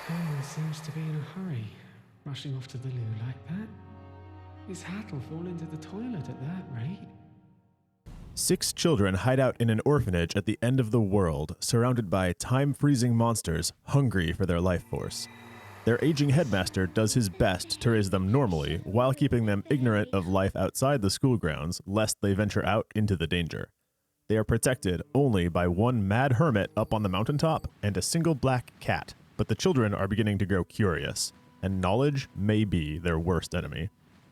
He seems to be in a hurry, rushing off to the loo like that. His hat'll fall into the toilet at that rate. 6 children hide out in an orphanage at the end of the world, surrounded by time-freezing monsters hungry for their life force. Their aging headmaster does his best to raise them normally while keeping them ignorant of life outside the school grounds, lest they venture out into the danger. They are protected only by one mad hermit up on the mountaintop and a single black cat, but the children are beginning to grow curious, and knowledge may be their worst enemy.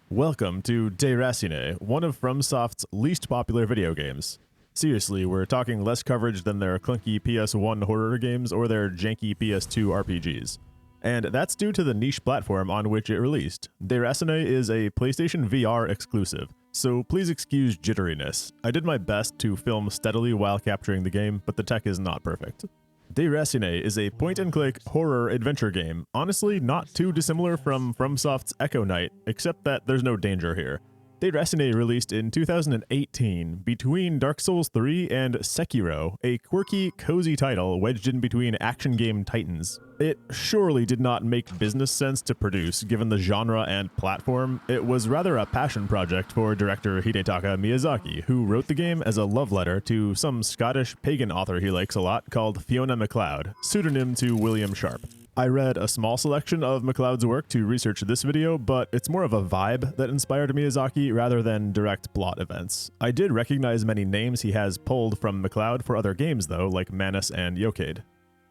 Welcome to Déraciné, one of FromSoft's least popular video games. Seriously, we're talking less coverage than their clunky PS1 horror games or their janky PS2 RPGs. And that's due to the niche platform on which it released. Déraciné is a PlayStation VR exclusive, so please excuse jitteriness. I did my best to film steadily while capturing the game, but the tech is not perfect. Déraciné is a point-and-click horror adventure game, honestly not too dissimilar from FromSoft's Echo Knight, except that there's no danger here. Déraciné released in 2018 between Dark Souls 3 and Sekiro, a quirky, cozy title wedged in between action game titans. It surely did not make business sense to produce, given the genre and platform. It was rather a passion project for director Hidetaka Miyazaki, who wrote the game as a love letter to some Scottish pagan author he likes a lot called Fiona MacLeod, pseudonym to William Sharp. I read a small selection of MacLeod's work to research this video, but it's more of a vibe that inspired Miyazaki rather than direct plot events. I did recognize many names he has pulled from MacLeod for other games though, like Manus and Yokade.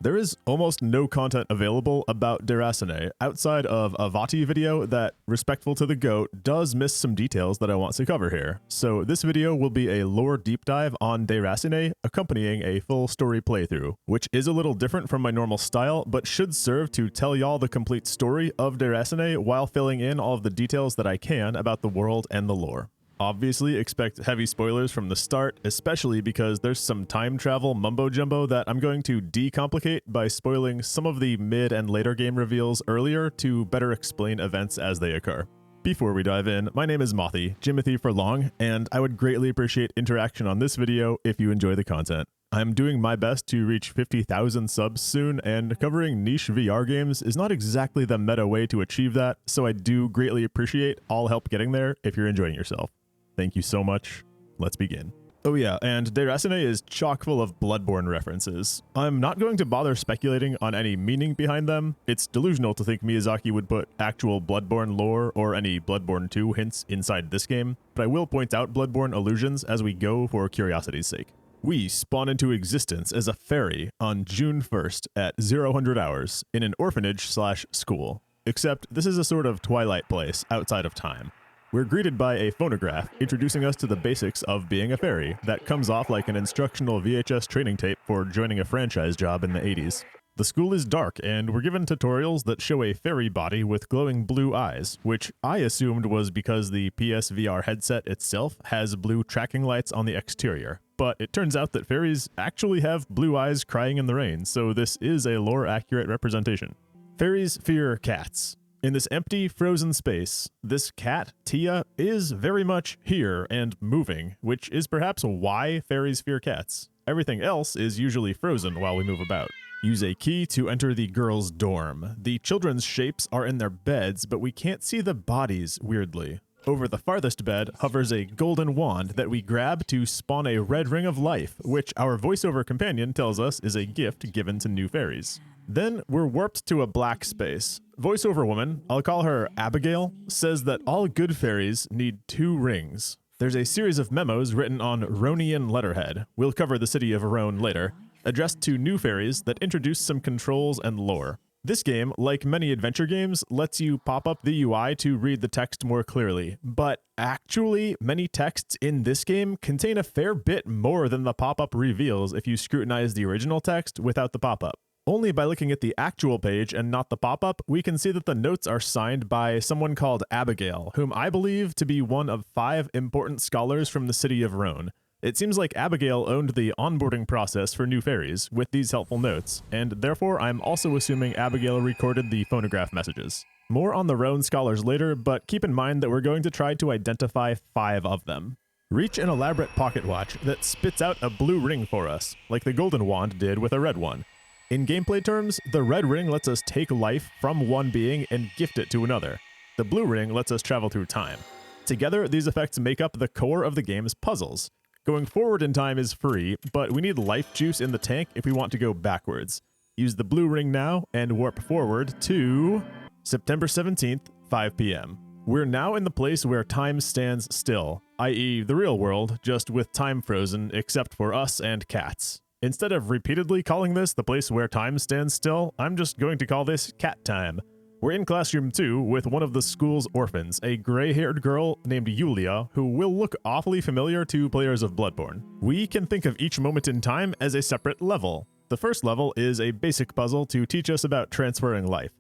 There is almost no content available about Déraciné outside of a Vati video that, respectful to the GOAT, does miss some details that I want to cover here. So this video will be a lore deep dive on Déraciné, accompanying a full story playthrough, which is a little different from my normal style, but should serve to tell y'all the complete story of Déraciné while filling in all of the details that I can about the world and the lore. Obviously, expect heavy spoilers from the start, especially because there's some time travel mumbo-jumbo that I'm going to decomplicate by spoiling some of the mid and later game reveals earlier to better explain events as they occur. Before we dive in, my name is Mothy, Jimothy for long, and I would greatly appreciate interaction on this video if you enjoy the content. I'm doing my best to reach 50,000 subs soon, and covering niche VR games is not exactly the meta way to achieve that, so I do greatly appreciate all help getting there if you're enjoying yourself. Thank you so much. Let's begin. Oh yeah, and Déraciné is chock full of Bloodborne references. I'm not going to bother speculating on any meaning behind them. It's delusional to think Miyazaki would put actual Bloodborne lore or any Bloodborne 2 hints inside this game, but I will point out Bloodborne allusions as we go for curiosity's sake. We spawn into existence as a fairy on June 1st at 0000 hours in an orphanage/school. Except this is a sort of Twilight place outside of time. We're greeted by a phonograph introducing us to the basics of being a fairy that comes off like an instructional VHS training tape for joining a franchise job in the 80s. The school is dark, and we're given tutorials that show a fairy body with glowing blue eyes, which I assumed was because the PSVR headset itself has blue tracking lights on the exterior. But it turns out that fairies actually have blue eyes crying in the rain, so this is a lore-accurate representation. Fairies fear cats. In this empty, frozen space, this cat, Tia, is very much here and moving, which is perhaps why fairies fear cats. Everything else is usually frozen while we move about. Use a key to enter the girls' dorm. The children's shapes are in their beds, but we can't see the bodies, weirdly. Over the farthest bed hovers a golden wand that we grab to spawn a red ring of life, which our voiceover companion tells us is a gift given to new fairies. Then we're warped to a black space. Voiceover woman, I'll call her Abigail, says that all good fairies need 2 rings. There's a series of memos written on Rhonian letterhead, we'll cover the city of Rhone later, addressed to new fairies that introduce some controls and lore. This game, like many adventure games, lets you pop up the UI to read the text more clearly, but actually, many texts in this game contain a fair bit more than the pop-up reveals if you scrutinize the original text without the pop-up. Only by looking at the actual page and not the pop-up, we can see that the notes are signed by someone called Abigail, whom I believe to be one of 5 important scholars from the city of Rhone. It seems like Abigail owned the onboarding process for new fairies with these helpful notes, and therefore I'm also assuming Abigail recorded the phonograph messages. More on the Rhone scholars later, but keep in mind that we're going to try to identify 5 of them. Reach an elaborate pocket watch that spits out a blue ring for us, like the golden wand did with a red one. In gameplay terms, the red ring lets us take life from one being and gift it to another. The blue ring lets us travel through time. Together, these effects make up the core of the game's puzzles. Going forward in time is free, but we need life juice in the tank if we want to go backwards. Use the blue ring now and warp forward to September 17th, 5 p.m. We're now in the place where time stands still, i.e. the real world, just with time frozen except for us and cats. Instead of repeatedly calling this the place where time stands still, I'm just going to call this cat time. We're in classroom 2 with one of the school's orphans, a gray-haired girl named Yulia, who will look awfully familiar to players of Bloodborne. We can think of each moment in time as a separate level. The first level is a basic puzzle to teach us about transferring life.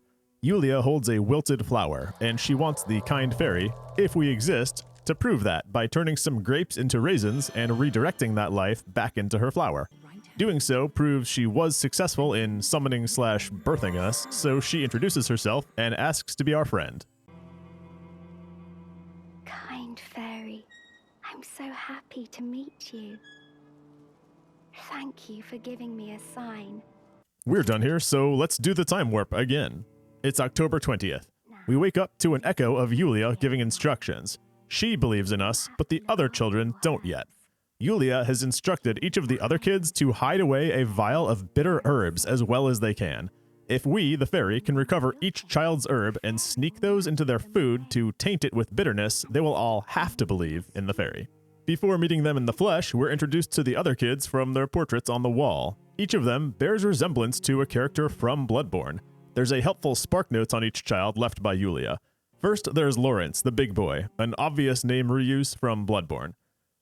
Yulia holds a wilted flower, and she wants the kind fairy, if we exist, to prove that by turning some grapes into raisins and redirecting that life back into her flower. Doing so proves she was successful in summoning/birthing us, so she introduces herself and asks to be our friend. Kind fairy, I'm so happy to meet you. Thank you for giving me a sign. We're done here, so let's do the time warp again. It's October 20th. We wake up to an echo of Yulia giving instructions. She believes in us, but the other children don't yet. Yulia has instructed each of the other kids to hide away a vial of bitter herbs as well as they can. If we, the fairy, can recover each child's herb and sneak those into their food to taint it with bitterness, they will all have to believe in the fairy. Before meeting them in the flesh, we're introduced to the other kids from their portraits on the wall. Each of them bears resemblance to a character from Bloodborne. There's a helpful spark notes on each child left by Yulia. First, there's Lawrence, the big boy, an obvious name reuse from Bloodborne.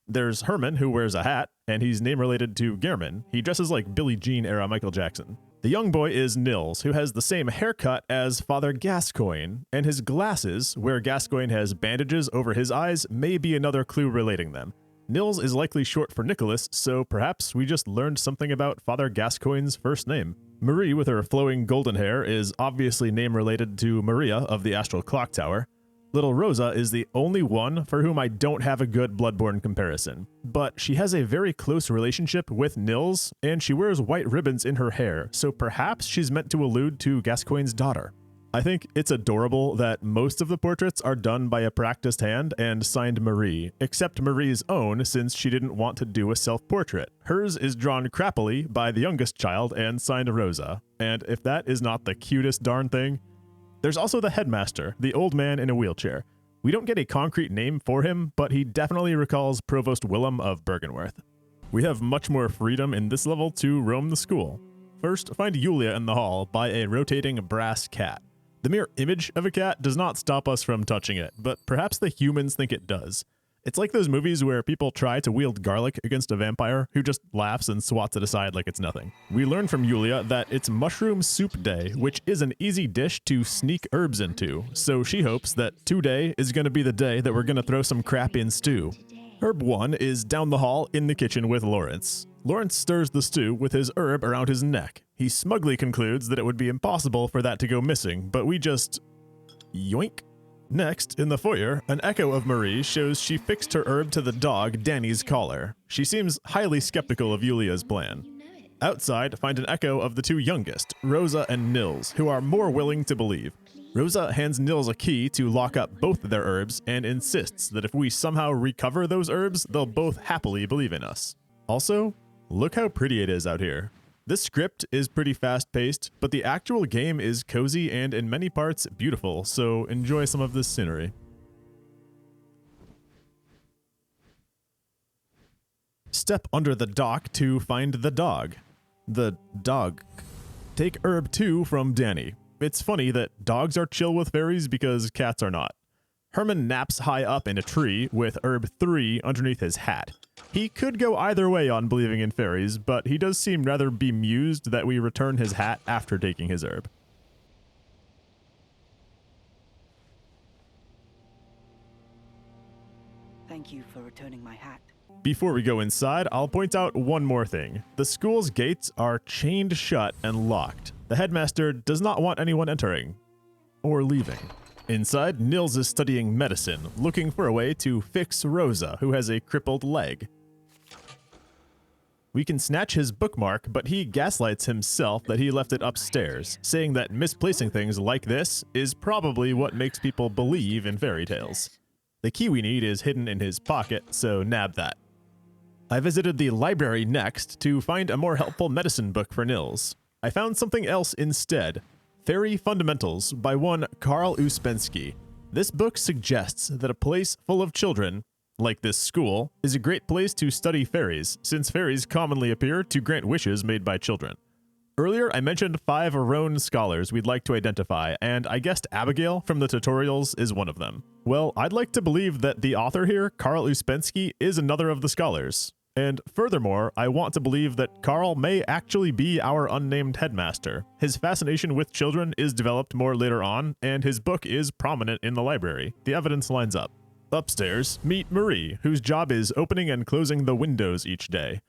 There's Herman, who wears a hat, and he's name-related to Gehrman. He dresses like Billie Jean-era Michael Jackson. The young boy is Nils, who has the same haircut as Father Gascoigne, and his glasses, where Gascoigne has bandages over his eyes, may be another clue relating them. Nils is likely short for Nicholas, so perhaps we just learned something about Father Gascoigne's first name. Marie, with her flowing golden hair, is obviously name-related to Maria of the Astral Clock Tower. Little Rosa is the only one for whom I don't have a good Bloodborne comparison, but she has a very close relationship with Nils, and she wears white ribbons in her hair, so perhaps she's meant to allude to Gascoigne's daughter. I think it's adorable that most of the portraits are done by a practiced hand and signed Marie, except Marie's own since she didn't want to do a self-portrait. Hers is drawn crappily by the youngest child and signed Rosa, and if that is not the cutest darn thing. There's also the headmaster, the old man in a wheelchair. We don't get a concrete name for him, but he definitely recalls Provost Willem of Bergenworth. We have much more freedom in this level to roam the school. First, find Yulia in the hall by a rotating brass cat. The mere image of a cat does not stop us from touching it, but perhaps the humans think it does. It's like those movies where people try to wield garlic against a vampire who just laughs and swats it aside like it's nothing. We learn from Yulia that it's mushroom soup day, which is an easy dish to sneak herbs into, so she hopes that today is going to be the day that we're going to throw some crap in stew. Herb 1 is down the hall in the kitchen with Lawrence. Lawrence stirs the stew with his herb around his neck. He smugly concludes that it would be impossible for that to go missing, but we just... yoink. Next, in the foyer, an echo of Marie shows she fixed her herb to the dog Danny's collar. She seems highly skeptical of Yulia's plan. Outside, find an echo of the two youngest, Rosa and Nils, who are more willing to believe. Rosa hands Nils a key to lock up both of their herbs and insists that if we somehow recover those herbs, they'll both happily believe in us. Also, look how pretty it is out here. This script is pretty fast-paced, but the actual game is cozy and in many parts beautiful, so enjoy some of this scenery. Step under the dock to find the dog. The dog. Take herb 2 from Danny. It's funny that dogs are chill with fairies because cats are not. Herman naps high up in a tree with herb 3 underneath his hat. He could go either way on believing in fairies, but he does seem rather bemused that we return his hat after taking his herb. Thank you for returning my hat. Before we go inside, I'll point out one more thing. The school's gates are chained shut and locked. The headmaster does not want anyone entering or leaving. Inside, Nils is studying medicine, looking for a way to fix Rosa, who has a crippled leg. We can snatch his bookmark, but he gaslights himself that he left it upstairs, saying that misplacing things like this is probably what makes people believe in fairy tales. The key we need is hidden in his pocket, so nab that. I visited the library next to find a more helpful medicine book for Nils. I found something else instead, Fairy Fundamentals by one Karl Uspensky. This book suggests that a place full of children, like this school, is a great place to study fairies, since fairies commonly appear to grant wishes made by children. Earlier, I mentioned 5 Roan scholars we'd like to identify, and I guessed Abigail from the tutorials is one of them. Well, I'd like to believe that the author here, Karl Uspensky, is another of the scholars. And furthermore, I want to believe that Karl may actually be our unnamed headmaster. His fascination with children is developed more later on, and his book is prominent in the library. The evidence lines up. Upstairs, meet Marie, whose job is opening and closing the windows each day.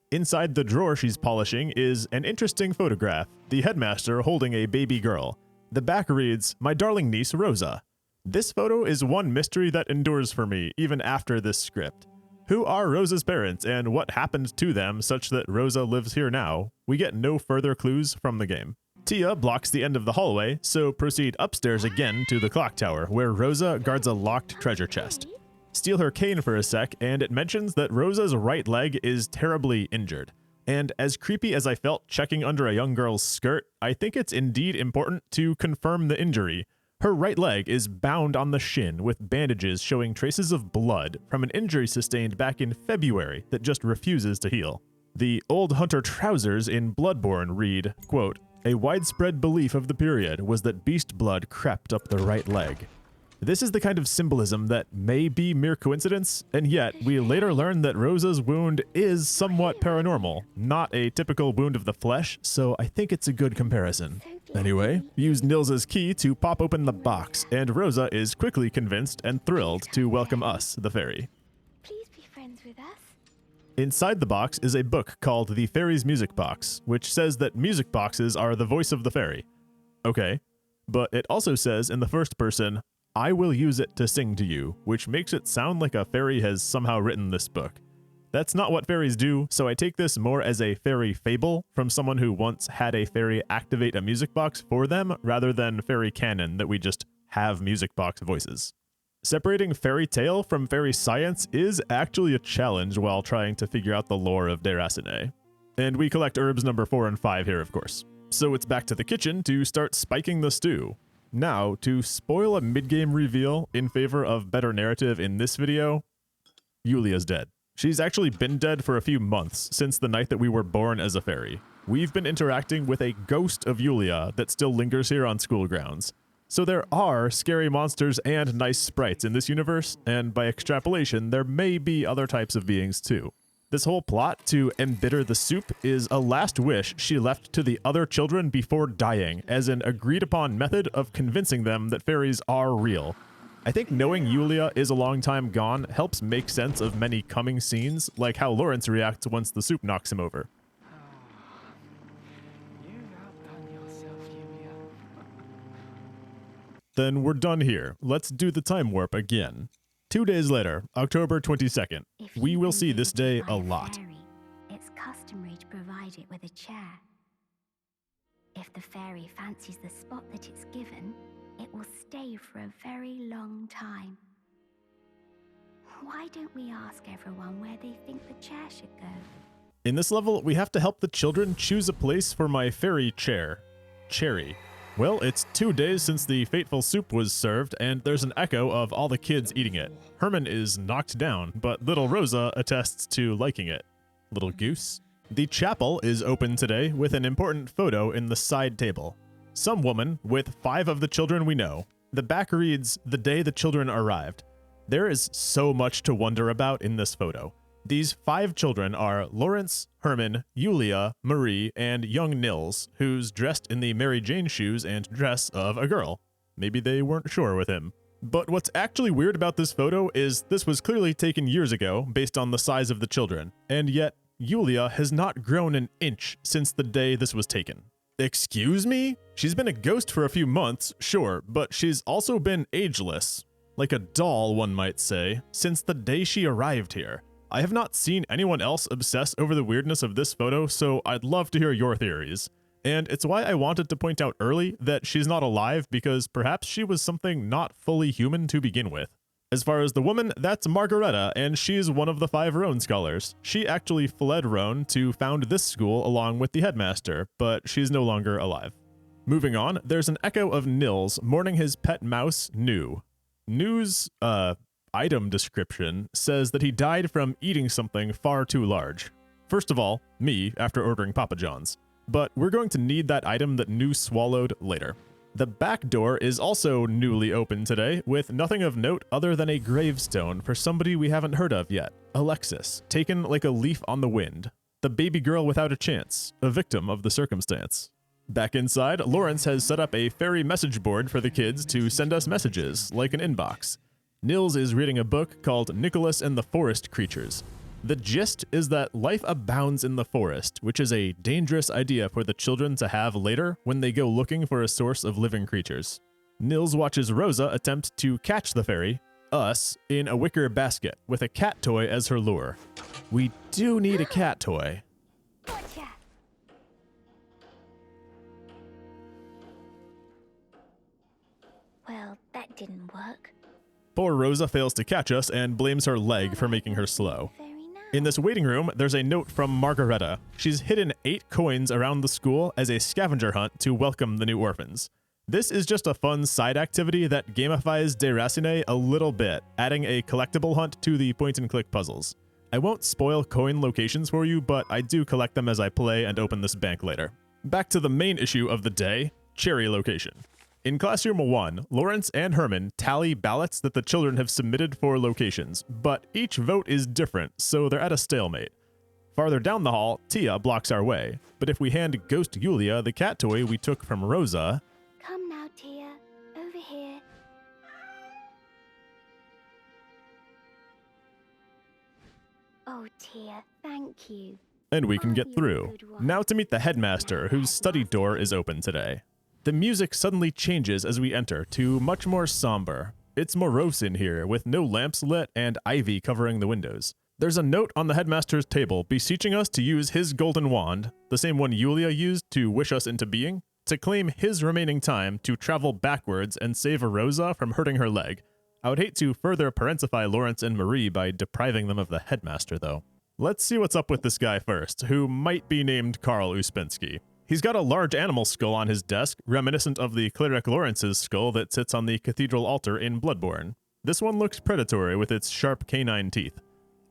Inside the drawer she's polishing is an interesting photograph, the headmaster holding a baby girl. The back reads, "My darling niece Rosa." This photo is one mystery that endures for me, even after this script. Who are Rosa's parents, and what happened to them such that Rosa lives here now? We get no further clues from the game. Tia blocks the end of the hallway, so proceed upstairs again to the clock tower, where Rosa guards a locked treasure chest. Steal her cane for a sec, and it mentions that Rosa's right leg is terribly injured. And as creepy as I felt checking under a young girl's skirt, I think it's indeed important to confirm the injury. Her right leg is bound on the shin with bandages showing traces of blood from an injury sustained back in February that just refuses to heal. The old hunter trousers in Bloodborne read, quote, "A widespread belief of the period was that beast blood crept up the right leg." This is the kind of symbolism that may be mere coincidence, and yet we later learn that Rosa's wound is somewhat paranormal, not a typical wound of the flesh, so I think it's a good comparison. Anyway, use Nils's key to pop open the box, and Rosa is quickly convinced and thrilled to welcome us, the fairy. Please be friends with us. Inside the box is a book called The Fairy's Music Box, which says that music boxes are the voice of the fairy. Okay, but it also says in the first person, "I will use it to sing to you," which makes it sound like a fairy has somehow written this book. That's not what fairies do, so I take this more as a fairy fable from someone who once had a fairy activate a music box for them, rather than fairy canon that we just have music box voices. Separating fairy tale from fairy science is actually a challenge while trying to figure out the lore of Déraciné. And we collect herbs number 4 and 5 here, of course. So it's back to the kitchen to start spiking the stew. Now, to spoil a mid-game reveal in favor of better narrative in this video, Yulia's dead. She's actually been dead for a few months, since the night that we were born as a fairy. We've been interacting with a ghost of Yulia that still lingers here on school grounds. So there are scary monsters and nice sprites in this universe, and by extrapolation, there may be other types of beings too. This whole plot to embitter the soup is a last wish she left to the other children before dying, as an agreed-upon method of convincing them that fairies are real. I think knowing Yulia is a long time gone helps make sense of many coming scenes, like how Lawrence reacts once the soup knocks him over. You've outdone yourself, Yulia. Then we're done here. Let's do the time warp again. 2 days later, October 22nd. If We you've will been see this day visited a by lot. fairy, it's customary to provide it with a chair. If the fairy fancies the spot that it's given, it will stay for a very long time. Why don't we ask everyone where they think the chair should go? In this level, we have to help the children choose a place for my fairy chair. Cherry. Well, it's 2 days since the fateful soup was served, and there's an echo of all the kids eating it. Herman is knocked down, but little Rosa attests to liking it. Little goose. The chapel is open today with an important photo in the side table. Some woman with 5 of the children we know. The back reads, "The day the children arrived." There is so much to wonder about in this photo. These 5 children are Lawrence, Herman, Yulia, Marie, and young Nils, who's dressed in the Mary Jane shoes and dress of a girl. Maybe they weren't sure with him. But what's actually weird about this photo is this was clearly taken years ago based on the size of the children, and yet Yulia has not grown an inch since the day this was taken. Excuse me? She's been a ghost for a few months, sure, but she's also been ageless. Like a doll, one might say, since the day she arrived here. I have not seen anyone else obsess over the weirdness of this photo, so I'd love to hear your theories. And it's why I wanted to point out early that she's not alive, because perhaps she was something not fully human to begin with. As far as the woman, that's Margareta, and she's one of the 5 Roan scholars. She actually fled Roan to found this school along with the headmaster, but she's no longer alive. Moving on, there's an echo of Nils mourning his pet mouse, New. New's, item description says that he died from eating something far too large. First of all, me, after ordering Papa John's. But we're going to need that item that New swallowed later. The back door is also newly open today, with nothing of note other than a gravestone for somebody we haven't heard of yet, Alexis, taken like a leaf on the wind. The baby girl without a chance, a victim of the circumstance. Back inside, Lawrence has set up a fairy message board for the kids to send us messages, like an inbox. Nils is reading a book called Nicholas and the Forest Creatures. The gist is that life abounds in the forest, which is a dangerous idea for the children to have later when they go looking for a source of living creatures. Nils watches Rosa attempt to catch the fairy, us, in a wicker basket with a cat toy as her lure. We do need a cat toy. Gotcha. Well, that didn't work. Poor Rosa fails to catch us and blames her leg for making her slow. In this waiting room, there's a note from Margareta. She's hidden 8 coins around the school as a scavenger hunt to welcome the new orphans. This is just a fun side activity that gamifies Déraciné a little bit, adding a collectible hunt to the point-and-click puzzles. I won't spoil coin locations for you, but I do collect them as I play and open this bank later. Back to the main issue of the day, cherry location. In Classroom 1, Lawrence and Herman tally ballots that the children have submitted for locations, but each vote is different, so they're at a stalemate. Farther down the hall, Tia blocks our way, but if we hand Ghost Yulia the cat toy we took from Rosa... Come now, Tia. Over here. Oh, Tia, thank you. and we can get through. Now to meet the headmaster, whose study door is open today. The music suddenly changes as we enter to much more somber. It's morose in here, with no lamps lit and ivy covering the windows. There's a note on the headmaster's table beseeching us to use his golden wand, the same one Yulia used to wish us into being, to claim his remaining time to travel backwards and save Rosa from hurting her leg. I would hate to further parentify Lawrence and Marie by depriving them of the headmaster, though. Let's see what's up with this guy first, who might be named Karl Uspensky. He's got a large animal skull on his desk, reminiscent of the cleric Lawrence's skull that sits on the cathedral altar in Bloodborne. This one looks predatory with its sharp canine teeth.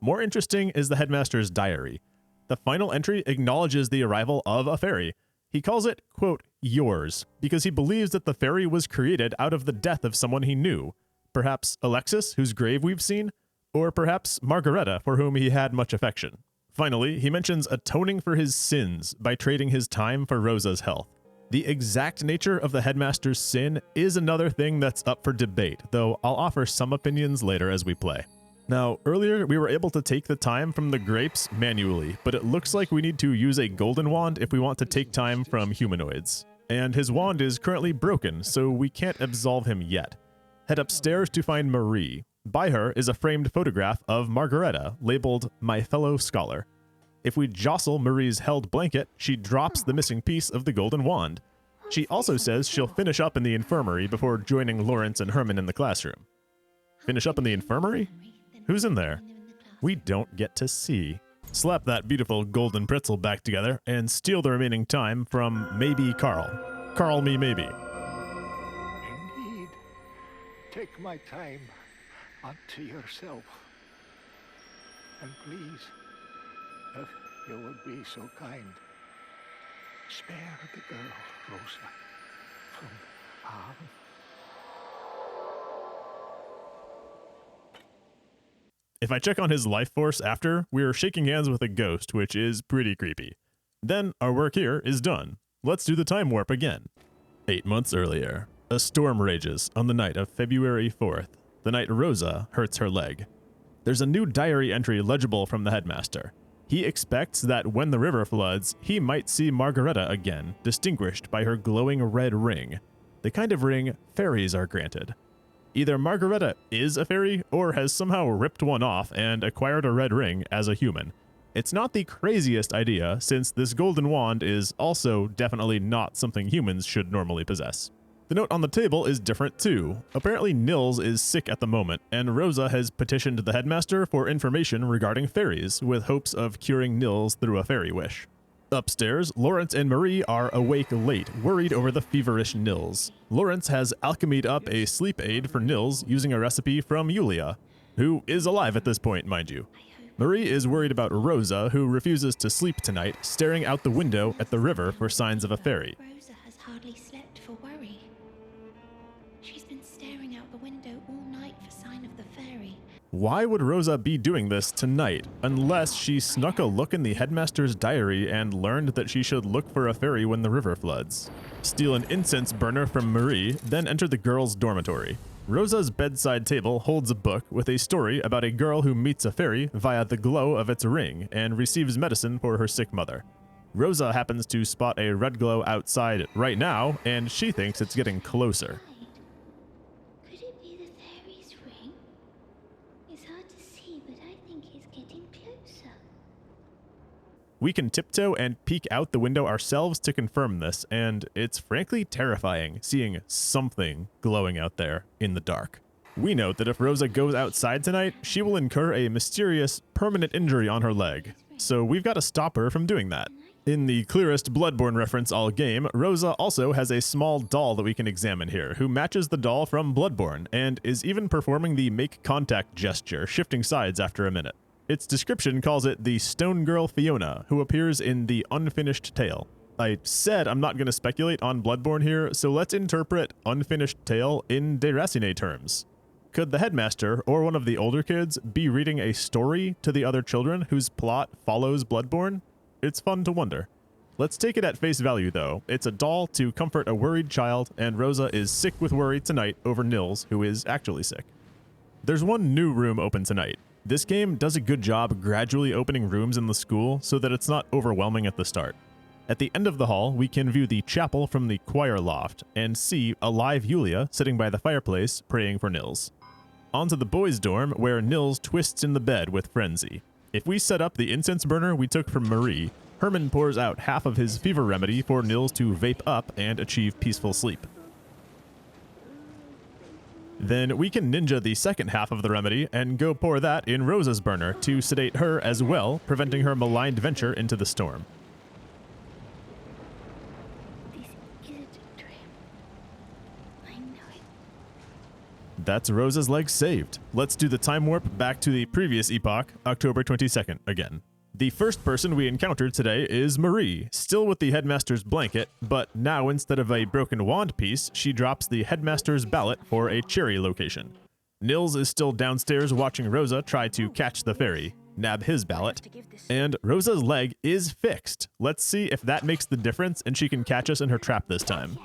More interesting is the headmaster's diary. The final entry acknowledges the arrival of a fairy. He calls it, quote, yours, because he believes that the fairy was created out of the death of someone he knew. Perhaps Alexis, whose grave we've seen, or perhaps Margareta, for whom he had much affection. Finally, he mentions atoning for his sins by trading his time for Rosa's health. The exact nature of the headmaster's sin is another thing that's up for debate, though I'll offer some opinions later as we play. Now, earlier we were able to take the time from the grapes manually, but it looks like we need to use a golden wand if we want to take time from humanoids. And his wand is currently broken, so we can't absolve him yet. Head upstairs to find Marie. By her is a framed photograph of Margareta, labeled My Fellow Scholar. If we jostle Marie's held blanket, she drops the missing piece of the golden wand. She also says she'll finish up in the infirmary before joining Lawrence and Herman in the classroom. Finish up in the infirmary? Who's in there? We don't get to see. Slap that beautiful golden pretzel back together and steal the remaining time from maybe Karl. Karl me maybe. Indeed. Take my time unto yourself. And please, if you would be so kind, spare the girl, Rosa, from harm. If I check on his life force after, we're shaking hands with a ghost, which is pretty creepy. Then our work here is done. Let's do the time warp again. 8 months earlier, a storm rages on the night of February 4th, the night Rosa hurts her leg. There's a new diary entry legible from the headmaster. He expects that when the river floods, he might see Margareta again, distinguished by her glowing red ring, the kind of ring fairies are granted. Either Margareta is a fairy or has somehow ripped one off and acquired a red ring as a human. It's not the craziest idea, since this golden wand is also definitely not something humans should normally possess. The note on the table is different too. Apparently Nils is sick at the moment, and Rosa has petitioned the headmaster for information regarding fairies, with hopes of curing Nils through a fairy wish. Upstairs, Lawrence and Marie are awake late, worried over the feverish Nils. Lawrence has alchemied up a sleep aid for Nils using a recipe from Yulia, who is alive at this point, mind you. Marie is worried about Rosa, who refuses to sleep tonight, staring out the window at the river for signs of a fairy. Rosa has hardly slept for worry. She's been staring out the window all night for sign of the fairy. Why would Rosa be doing this tonight, unless she snuck a look in the headmaster's diary and learned that she should look for a fairy when the river floods? Steal an incense burner from Marie, then enter the girls' dormitory. Rosa's bedside table holds a book with a story about a girl who meets a fairy via the glow of its ring and receives medicine for her sick mother. Rosa happens to spot a red glow outside right now, and she thinks it's getting closer. Could it be the fairy's ring? It's hard to see, but I think it's getting closer. We can tiptoe and peek out the window ourselves to confirm this, and it's frankly terrifying seeing something glowing out there in the dark. We note that if Rosa goes outside tonight, she will incur a mysterious, permanent injury on her leg, so we've got to stop her from doing that. In the clearest Bloodborne reference all game, Rosa also has a small doll that we can examine here, who matches the doll from Bloodborne, and is even performing the make contact gesture, shifting sides after a minute. Its description calls it the Stone Girl Fiona, who appears in the Unfinished Tale. I said I'm not going to speculate on Bloodborne here, so let's interpret Unfinished Tale in Déraciné terms. Could the headmaster, or one of the older kids, be reading a story to the other children whose plot follows Bloodborne? It's fun to wonder. Let's take it at face value though. It's a doll to comfort a worried child, and Rosa is sick with worry tonight over Nils, who is actually sick. There's one new room open tonight. This game does a good job gradually opening rooms in the school so that it's not overwhelming at the start. At the end of the hall, we can view the chapel from the choir loft and see a live Yulia sitting by the fireplace praying for Nils. Onto the boys' dorm, where Nils twists in the bed with frenzy. If we set up the incense burner we took from Marie, Herman pours out half of his fever remedy for Nils to vape up and achieve peaceful sleep. Then we can ninja the second half of the remedy and go pour that in Rosa's burner to sedate her as well, preventing her maligned venture into the storm. This isn't a dream. I know it. That's Rosa's leg saved. Let's do the time warp back to the previous epoch, October 22nd again. The first person we encountered today is Marie, still with the headmaster's blanket, but now instead of a broken wand piece, she drops the headmaster's ballot for a cherry location. Nils is still downstairs watching Rosa try to catch the fairy, nab his ballot, and Rosa's leg is fixed. Let's see if that makes the difference and she can catch us in her trap this time.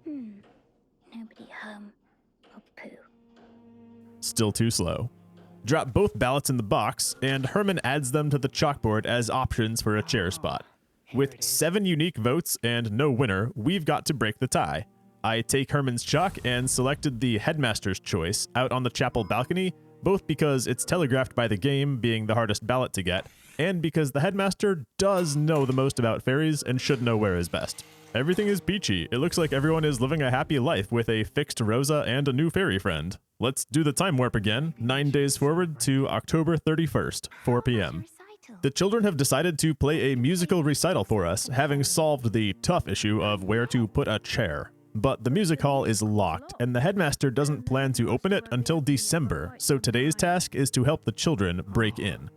Nobody home. Oh, poo. Still too slow. Drop both ballots in the box, and Herman adds them to the chalkboard as options for a chair spot. With 7 unique votes and no winner, we've got to break the tie. I take Herman's chalk and selected the headmaster's choice out on the chapel balcony, both because it's telegraphed by the game being the hardest ballot to get, and because the headmaster does know the most about fairies and should know where is best. Everything is peachy. It looks like everyone is living a happy life with a fixed Rosa and a new fairy friend. Let's do the time warp again, 9 days forward to October 31st, 4 p.m. The children have decided to play a musical recital for us, having solved the tough issue of where to put a chair. But the music hall is locked, and the headmaster doesn't plan to open it until December, so today's task is to help the children break in.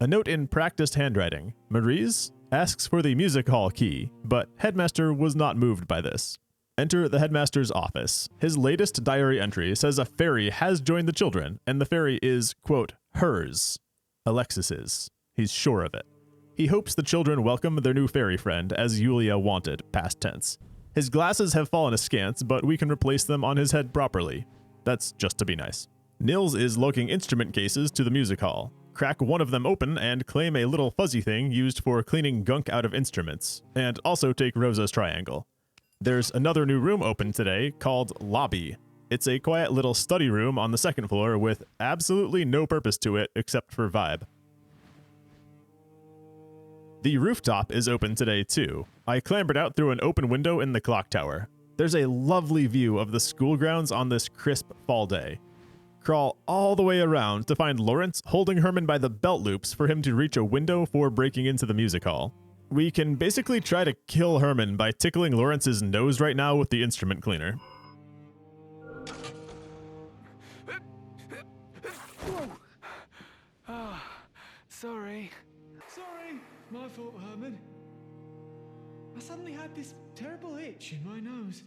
A note in practiced handwriting. Marie's asks for the music hall key, but headmaster was not moved by this. Enter the headmaster's office. His latest diary entry says a fairy has joined the children, and the fairy is, quote, hers. Alexis's. He's sure of it. He hopes the children welcome their new fairy friend as Yulia wanted, past tense. His glasses have fallen askance, but we can replace them on his head properly. That's just to be nice. Nils is logging instrument cases to the music hall. Crack one of them open and claim a little fuzzy thing used for cleaning gunk out of instruments, and also take Rosa's triangle. There's another new room open today called Lobby. It's a quiet little study room on the second floor with absolutely no purpose to it except for vibe. The rooftop is open today too. I clambered out through an open window in the clock tower. There's a lovely view of the school grounds on this crisp fall day. Crawl all the way around to find Lawrence holding Herman by the belt loops for him to reach a window for breaking into the music hall. We can basically try to kill Herman by tickling Lawrence's nose right now with the instrument cleaner. Sorry. Sorry. My fault, Herman. I suddenly had this terrible itch in my nose.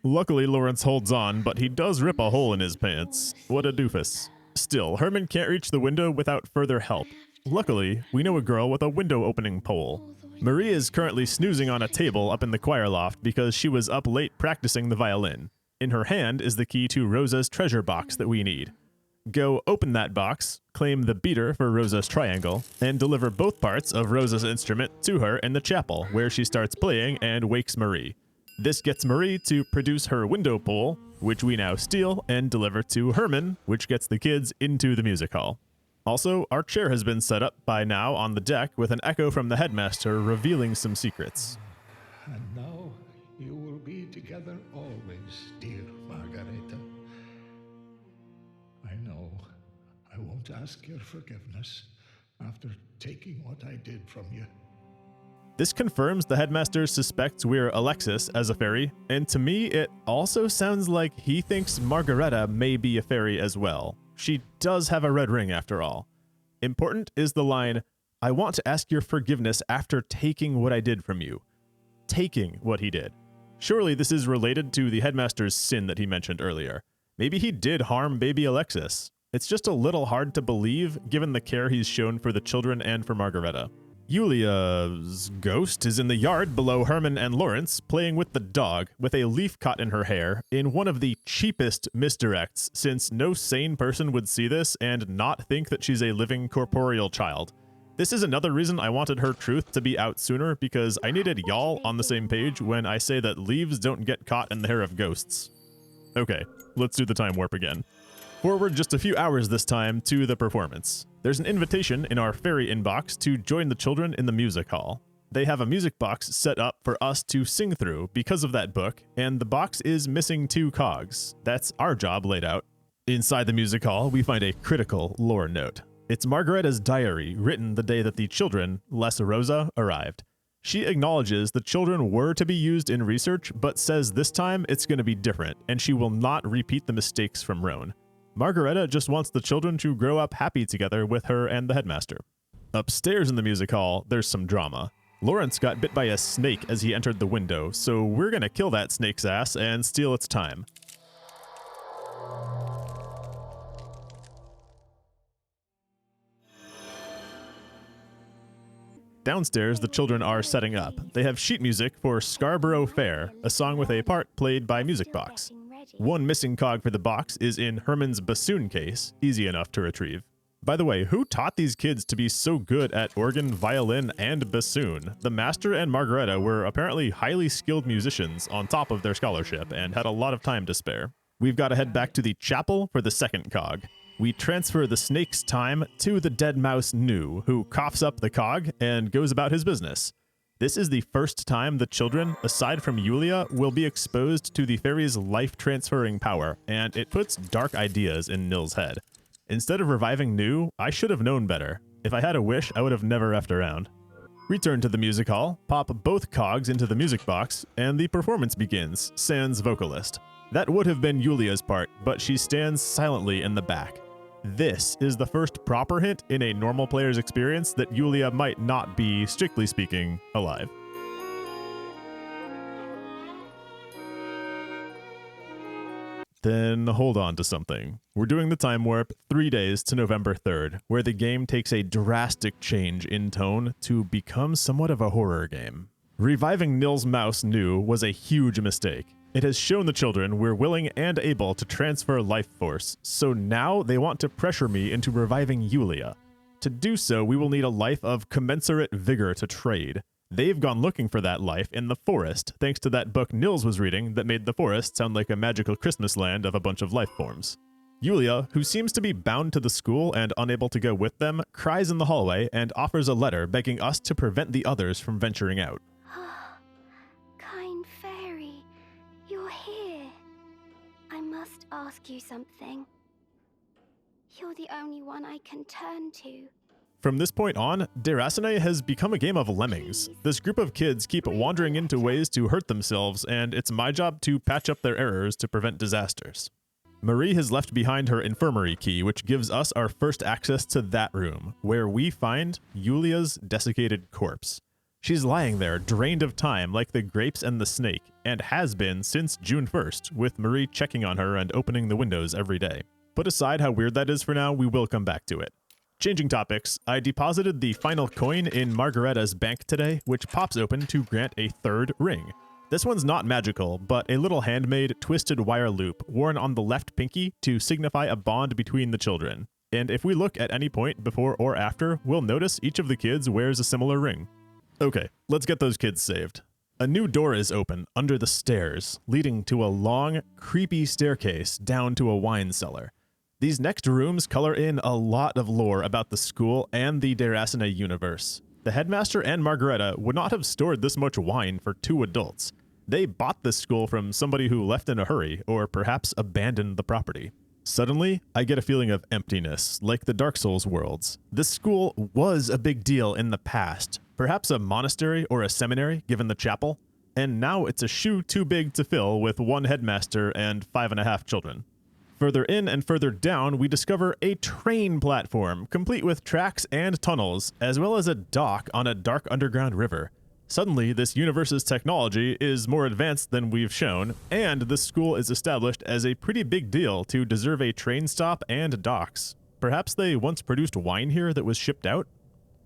Luckily, Lawrence holds on, but he does rip a hole in his pants. What a doofus. Still, Herman can't reach the window without further help. Luckily, we know a girl with a window opening pole. Marie is currently snoozing on a table up in the choir loft because she was up late practicing the violin. In her hand is the key to Rosa's treasure box that we need. Go open that box, claim the beater for Rosa's triangle, and deliver both parts of Rosa's instrument to her in the chapel, where she starts playing and wakes Marie. This gets Marie to produce her window pole, which we now steal and deliver to Herman, which gets the kids into the music hall. Also, our chair has been set up by now on the deck with an echo from the headmaster revealing some secrets. And now you will be together always, dear Margareta. I know I won't ask your forgiveness after taking what I did from you. This confirms the headmaster suspects we're Alexis as a fairy, and to me it also sounds like he thinks Margareta may be a fairy as well. She does have a red ring after all. Important is the line, "I want to ask your forgiveness after taking what I did from you." Taking what he did. Surely this is related to the headmaster's sin that he mentioned earlier. Maybe he did harm baby Alexis. It's just a little hard to believe given the care he's shown for the children and for Margareta. Yulia's ghost is in the yard below Herman and Lawrence, playing with the dog, with a leaf caught in her hair, in one of the cheapest misdirects, since no sane person would see this and not think that she's a living corporeal child. This is another reason I wanted her truth to be out sooner, because I needed y'all on the same page when I say that leaves don't get caught in the hair of ghosts. Okay, let's do the time warp again. Forward just a few hours this time to the performance. There's an invitation in our fairy inbox to join the children in the music hall. They have a music box set up for us to sing through because of that book, and the box is missing 2 cogs. That's our job laid out. Inside the music hall, we find a critical lore note. It's Margareta's diary, written the day that the children, less Rosa, arrived. She acknowledges the children were to be used in research, but says this time it's going to be different, and she will not repeat the mistakes from Roan. Margareta just wants the children to grow up happy together with her and the headmaster. Upstairs in the music hall, there's some drama. Lawrence got bit by a snake as he entered the window, so we're gonna kill that snake's ass and steal its time. Downstairs, the children are setting up. They have sheet music for Scarborough Fair, a song with a part played by Music Box. One missing cog for the box is in Herman's bassoon case, easy enough to retrieve. By the way, who taught these kids to be so good at organ, violin, and bassoon? The master and Margareta were apparently highly skilled musicians on top of their scholarship and had a lot of time to spare. We've got to head back to the chapel for the second cog. We transfer the snake's time to the dead mouse Nu, who coughs up the cog and goes about his business. This is the first time the children, aside from Yulia, will be exposed to the fairy's life-transferring power, and it puts dark ideas in Nil's head. Instead of reviving Nu, I should have known better. If I had a wish, I would have never effed around. Return to the music hall, pop both cogs into the music box, and the performance begins, sans vocalist. That would have been Yulia's part, but she stands silently in the back. This is the first proper hint in a normal player's experience that Yulia might not be, strictly speaking, alive. Then hold on to something. We're doing the time warp 3 days to November 3rd, where the game takes a drastic change in tone to become somewhat of a horror game. Reviving Nil's mouse Nu was a huge mistake. It has shown the children we're willing and able to transfer life force, so now they want to pressure me into reviving Yulia. To do so, we will need a life of commensurate vigor to trade. They've gone looking for that life in the forest, thanks to that book Nils was reading that made the forest sound like a magical Christmas land of a bunch of life forms. Yulia, who seems to be bound to the school and unable to go with them, cries in the hallway and offers a letter begging us to prevent the others from venturing out. Kind fairy, you're here. I must ask you something. You're the only one I can turn to. From this point on, Déraciné has become a game of lemmings. This group of kids keep wandering into ways to hurt themselves, and it's my job to patch up their errors to prevent disasters. Marie has left behind her infirmary key, which gives us our first access to that room, where we find Yulia's desiccated corpse. She's lying there, drained of time, like the grapes and the snake, and has been since June 1st, with Marie checking on her and opening the windows every day. Put aside how weird that is for now, we will come back to it. Changing topics, I deposited the final coin in Margaretta's bank today, which pops open to grant a third ring. This one's not magical, but a little handmade twisted wire loop worn on the left pinky to signify a bond between the children. And if we look at any point before or after, we'll notice each of the kids wears a similar ring. Okay, let's get those kids saved. A new door is open under the stairs, leading to a long, creepy staircase down to a wine cellar. These next rooms color in a lot of lore about the school and the Déraciné universe. The headmaster and Margaretta would not have stored this much wine for 2 adults. They bought this school from somebody who left in a hurry, or perhaps abandoned the property. Suddenly, I get a feeling of emptiness, like the Dark Souls worlds. This school was a big deal in the past, perhaps a monastery or a seminary, given the chapel, and now it's a shoe too big to fill with 1 headmaster and 5.5 children. Further in and further down, we discover a train platform, complete with tracks and tunnels, as well as a dock on a dark underground river. Suddenly, this universe's technology is more advanced than we've shown, and this school is established as a pretty big deal to deserve a train stop and docks. Perhaps they once produced wine here that was shipped out?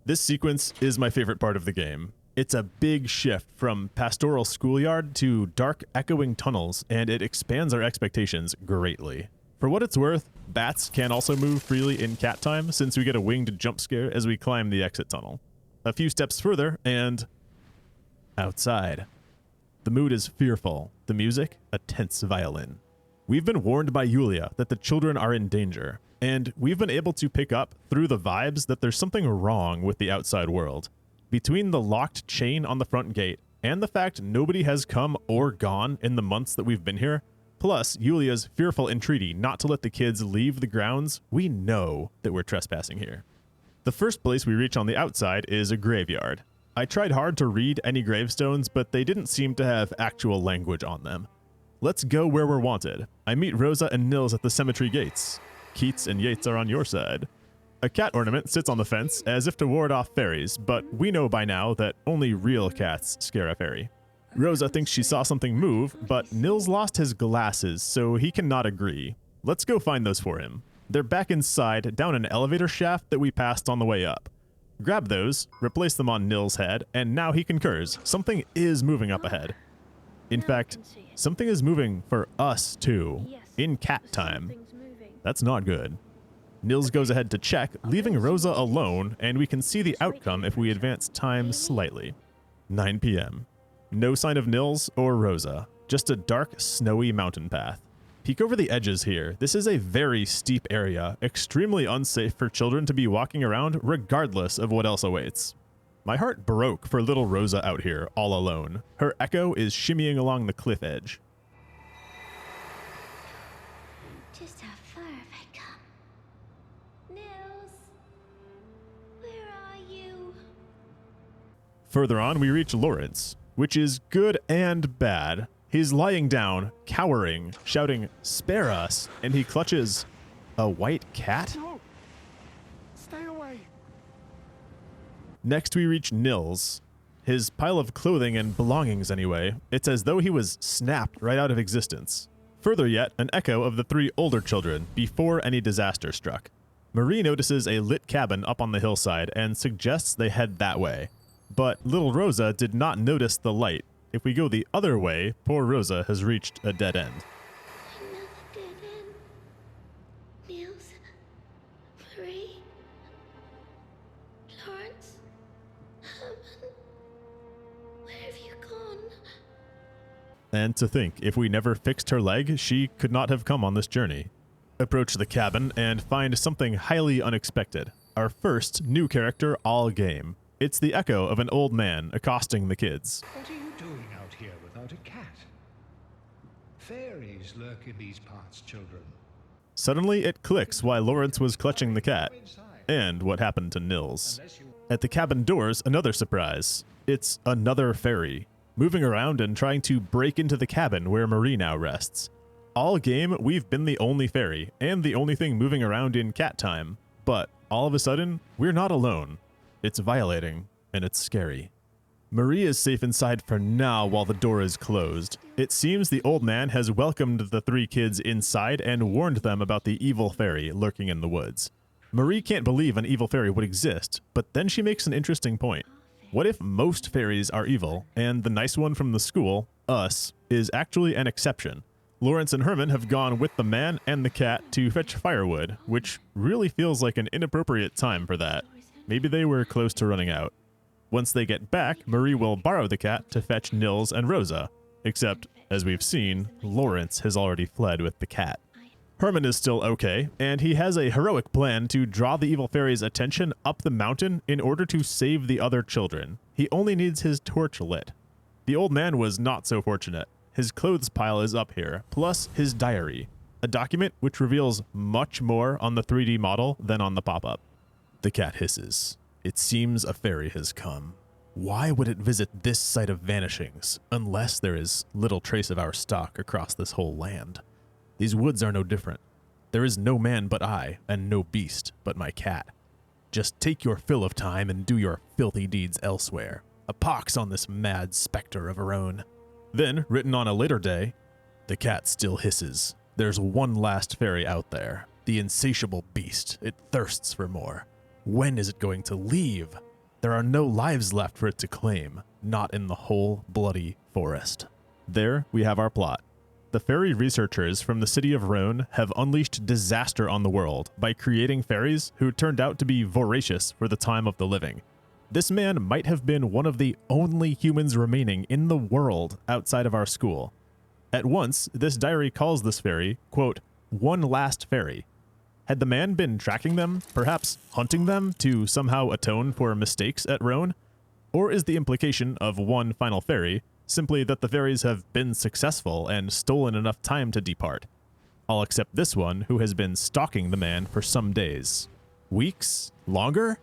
This sequence is my favorite part of the game. It's a big shift from pastoral schoolyard to dark, echoing tunnels, and it expands our expectations greatly. For what it's worth, bats can also move freely in cat time, since we get a winged jump scare as we climb the exit tunnel. A few steps further, and outside. The mood is fearful, the music a tense violin. We've been warned by Yulia that the children are in danger, and we've been able to pick up through the vibes that there's something wrong with the outside world. Between the locked chain on the front gate and the fact nobody has come or gone in the months that we've been here, plus Yulia's fearful entreaty not to let the kids leave the grounds, we know that we're trespassing here. The first place we reach on the outside is a graveyard. I tried hard to read any gravestones, but they didn't seem to have actual language on them. Let's go where we're wanted. I meet Rosa and Nils at the cemetery gates. Keats and Yates are on your side. A cat ornament sits on the fence as if to ward off fairies, but we know by now that only real cats scare a fairy. Rosa thinks she saw something move, but Nils lost his glasses, so he cannot agree. Let's go find those for him. They're back inside, down an elevator shaft that we passed on the way up. Grab those, replace them on Nils' head, and now he concurs. Something is moving up ahead. In fact, something is moving for us too, in cat time. That's not good. Nils goes ahead to check, leaving Rosa alone, and we can see the outcome if we advance time slightly. 9 p.m. No sign of Nils or Rosa, just a dark, snowy mountain path. Peek over the edges here. This is a very steep area, extremely unsafe for children to be walking around regardless of what else awaits. My heart broke for little Rosa out here, all alone. Her echo is shimmying along the cliff edge. Just how far have I come? Nils, where are you? Further on, we reach Lawrence, which is good and bad. He's lying down, cowering, shouting, "Spare us," and he clutches a white cat? No! Stay away! Next we reach Nils. His pile of clothing and belongings anyway. It's as though he was snapped right out of existence. Further yet, an echo of the 3 older children before any disaster struck. Marie notices a lit cabin up on the hillside and suggests they head that way. But little Rosa did not notice the light. If we go the other way, poor Rosa has reached a dead end. Another dead end. Nils, Marie, Lawrence, Herman. And to think, if we never fixed her leg, she could not have come on this journey. Approach the cabin and find something highly unexpected. Our first new character all game. It's the echo of an old man accosting the kids. What are you doing out here without a cat? Fairies lurk in these parts, children. Suddenly, it clicks why Lawrence was clutching the cat, and what happened to Nils. At the cabin doors, another surprise. It's another fairy, moving around and trying to break into the cabin where Marie now rests. All game, we've been the only fairy, and the only thing moving around in cat time. But all of a sudden, we're not alone. It's violating, and it's scary. Marie is safe inside for now while the door is closed. It seems the old man has welcomed the 3 kids inside and warned them about the evil fairy lurking in the woods. Marie can't believe an evil fairy would exist, but then she makes an interesting point. What if most fairies are evil, and the nice one from the school, us, is actually an exception? Lawrence and Herman have gone with the man and the cat to fetch firewood, which really feels like an inappropriate time for that. Maybe they were close to running out. Once they get back, Marie will borrow the cat to fetch Nils and Rosa. Except, as we've seen, Lawrence has already fled with the cat. Herman is still okay, and he has a heroic plan to draw the evil fairy's attention up the mountain in order to save the other children. He only needs his torch lit. The old man was not so fortunate. His clothes pile is up here, plus his diary, a document which reveals much more on the 3D model than on the pop-up. The cat hisses. It seems a fairy has come. Why would it visit this site of vanishings, unless there is little trace of our stock across this whole land? These woods are no different. There is no man but I, and no beast but my cat. Just take your fill of time and do your filthy deeds elsewhere. A pox on this mad specter of our own. Then, written on a later day, the cat still hisses. There's one last fairy out there, the insatiable beast. It thirsts for more. When is it going to leave? There are no lives left for it to claim, not in the whole bloody forest. There we have our plot. The fairy researchers from the city of Rhone have unleashed disaster on the world by creating fairies who turned out to be voracious for the time of the living. This man might have been one of the only humans remaining in the world outside of our school. At once, this diary calls this fairy, quote, one last fairy. Had the man been tracking them, perhaps hunting them to somehow atone for mistakes at Rhone? Or is the implication of one final fairy simply that the fairies have been successful and stolen enough time to depart? All except this one who has been stalking the man for some days. Weeks? Longer?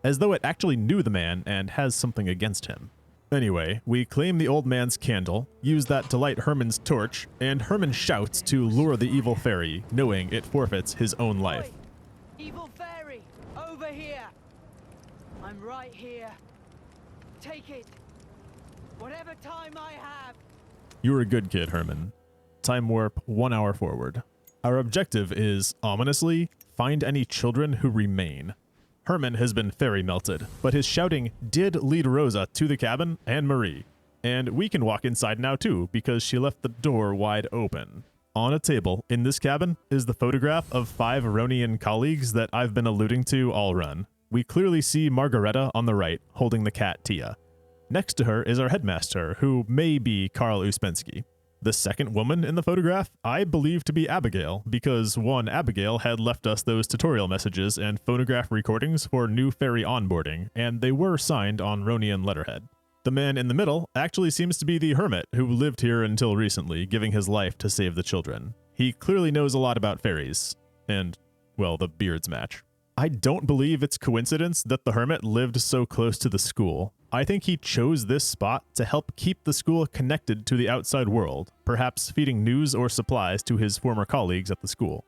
As though it actually knew the man and has something against him. Anyway, we claim the old man's candle, use that to light Herman's torch, and Herman shouts to lure the evil fairy, knowing it forfeits his own life. Oi, evil fairy, over here. I'm right here. Take it. Whatever time I have. You're a good kid, Herman. Time warp 1 hour forward. Our objective is, ominously, find any children who remain. Herman has been fairy melted, but his shouting did lead Rosa to the cabin and Marie. And we can walk inside now too, because she left the door wide open. On a table in this cabin is the photograph of 5 Rhonian colleagues that I've been alluding to all run. We clearly see Margareta on the right, holding the cat Tia. Next to her is our headmaster, who may be Karl Uspensky. The second woman in the photograph, I believe to be Abigail, because one Abigail had left us those tutorial messages and phonograph recordings for new fairy onboarding, and they were signed on Rhonian letterhead. The man in the middle actually seems to be the hermit who lived here until recently, giving his life to save the children. He clearly knows a lot about fairies, and, well, the beards match. I don't believe it's coincidence that the hermit lived so close to the school. I think he chose this spot to help keep the school connected to the outside world, perhaps feeding news or supplies to his former colleagues at the school.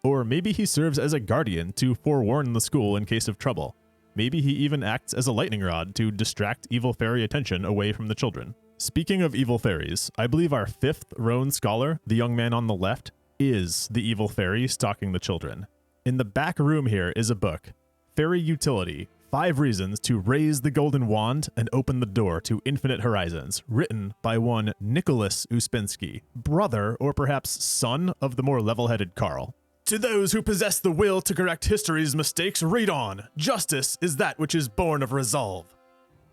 Or maybe he serves as a guardian to forewarn the school in case of trouble. Maybe he even acts as a lightning rod to distract evil fairy attention away from the children. Speaking of evil fairies, I believe our 5th Rhone scholar, the young man on the left, is the evil fairy stalking the children. In the back room here is a book, Fairy Utility, 5 Reasons to Raise the Golden Wand and Open the Door to Infinite Horizons, written by one Nicholas Uspensky, brother or perhaps son of the more level-headed Karl. To those who possess the will to correct history's mistakes, read on. Justice is that which is born of resolve.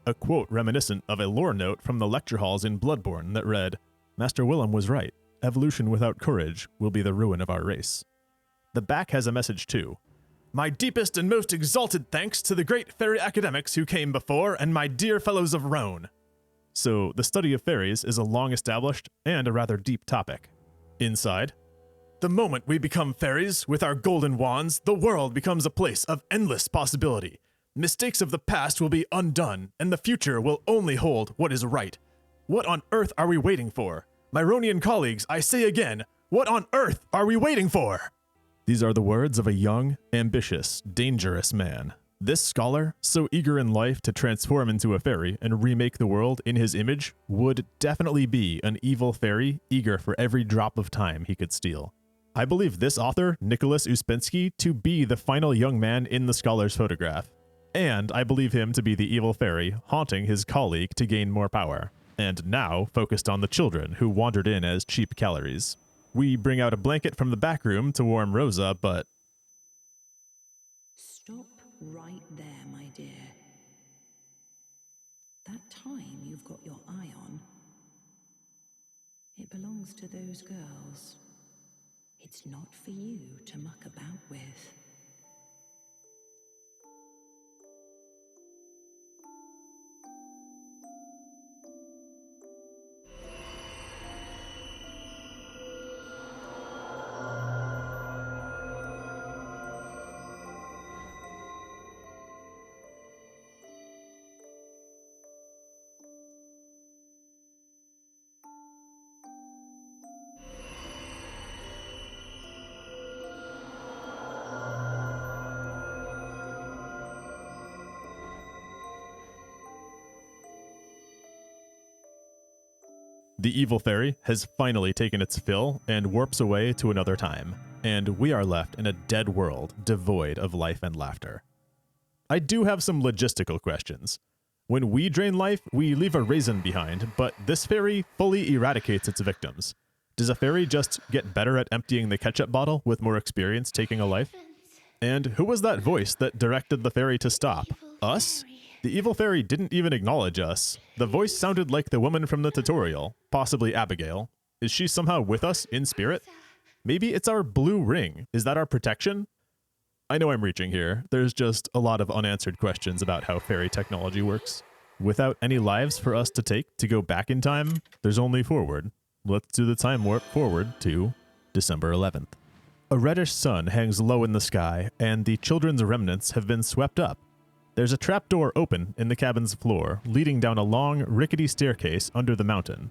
A quote reminiscent of a lore note from the lecture halls in Bloodborne that read, Master Willem was right. Evolution without courage will be the ruin of our race. The back has a message too. My deepest and most exalted thanks to the great fairy academics who came before and my dear fellows of Rhone. So the study of fairies is a long established and a rather deep topic. Inside, the moment we become fairies with our golden wands, the world becomes a place of endless possibility. Mistakes of the past will be undone, and the future will only hold what is right. What on earth are we waiting for? My Rhonian colleagues, I say again, what on earth are we waiting for? These are the words of a young, ambitious, dangerous man. This scholar, so eager in life to transform into a fairy and remake the world in his image, would definitely be an evil fairy eager for every drop of time he could steal. I believe this author, Nicholas Uspensky, to be the final young man in the scholar's photograph. And I believe him to be the evil fairy haunting his colleague to gain more power, and now focused on the children who wandered in as cheap calories. We bring out a blanket from the back room to warm Rosa, but... Stop right there, my dear. That time you've got your eye on, it belongs to those girls. It's not for you to muck about with. The evil fairy has finally taken its fill and warps away to another time, and we are left in a dead world devoid of life and laughter. I do have some logistical questions. When we drain life, we leave a raisin behind, but this fairy fully eradicates its victims. Does a fairy just get better at emptying the ketchup bottle with more experience taking a life? And who was that voice that directed the fairy to stop? Us? The evil fairy didn't even acknowledge us. The voice sounded like the woman from the tutorial, possibly Abigail. Is she somehow with us in spirit? Maybe it's our blue ring. Is that our protection? I know I'm reaching here. There's just a lot of unanswered questions about how fairy technology works. Without any lives for us to take to go back in time, there's only forward. Let's do the time warp forward to December 11th. A reddish sun hangs low in the sky, and the children's remnants have been swept up. There's a trapdoor open in the cabin's floor, leading down a long, rickety staircase under the mountain.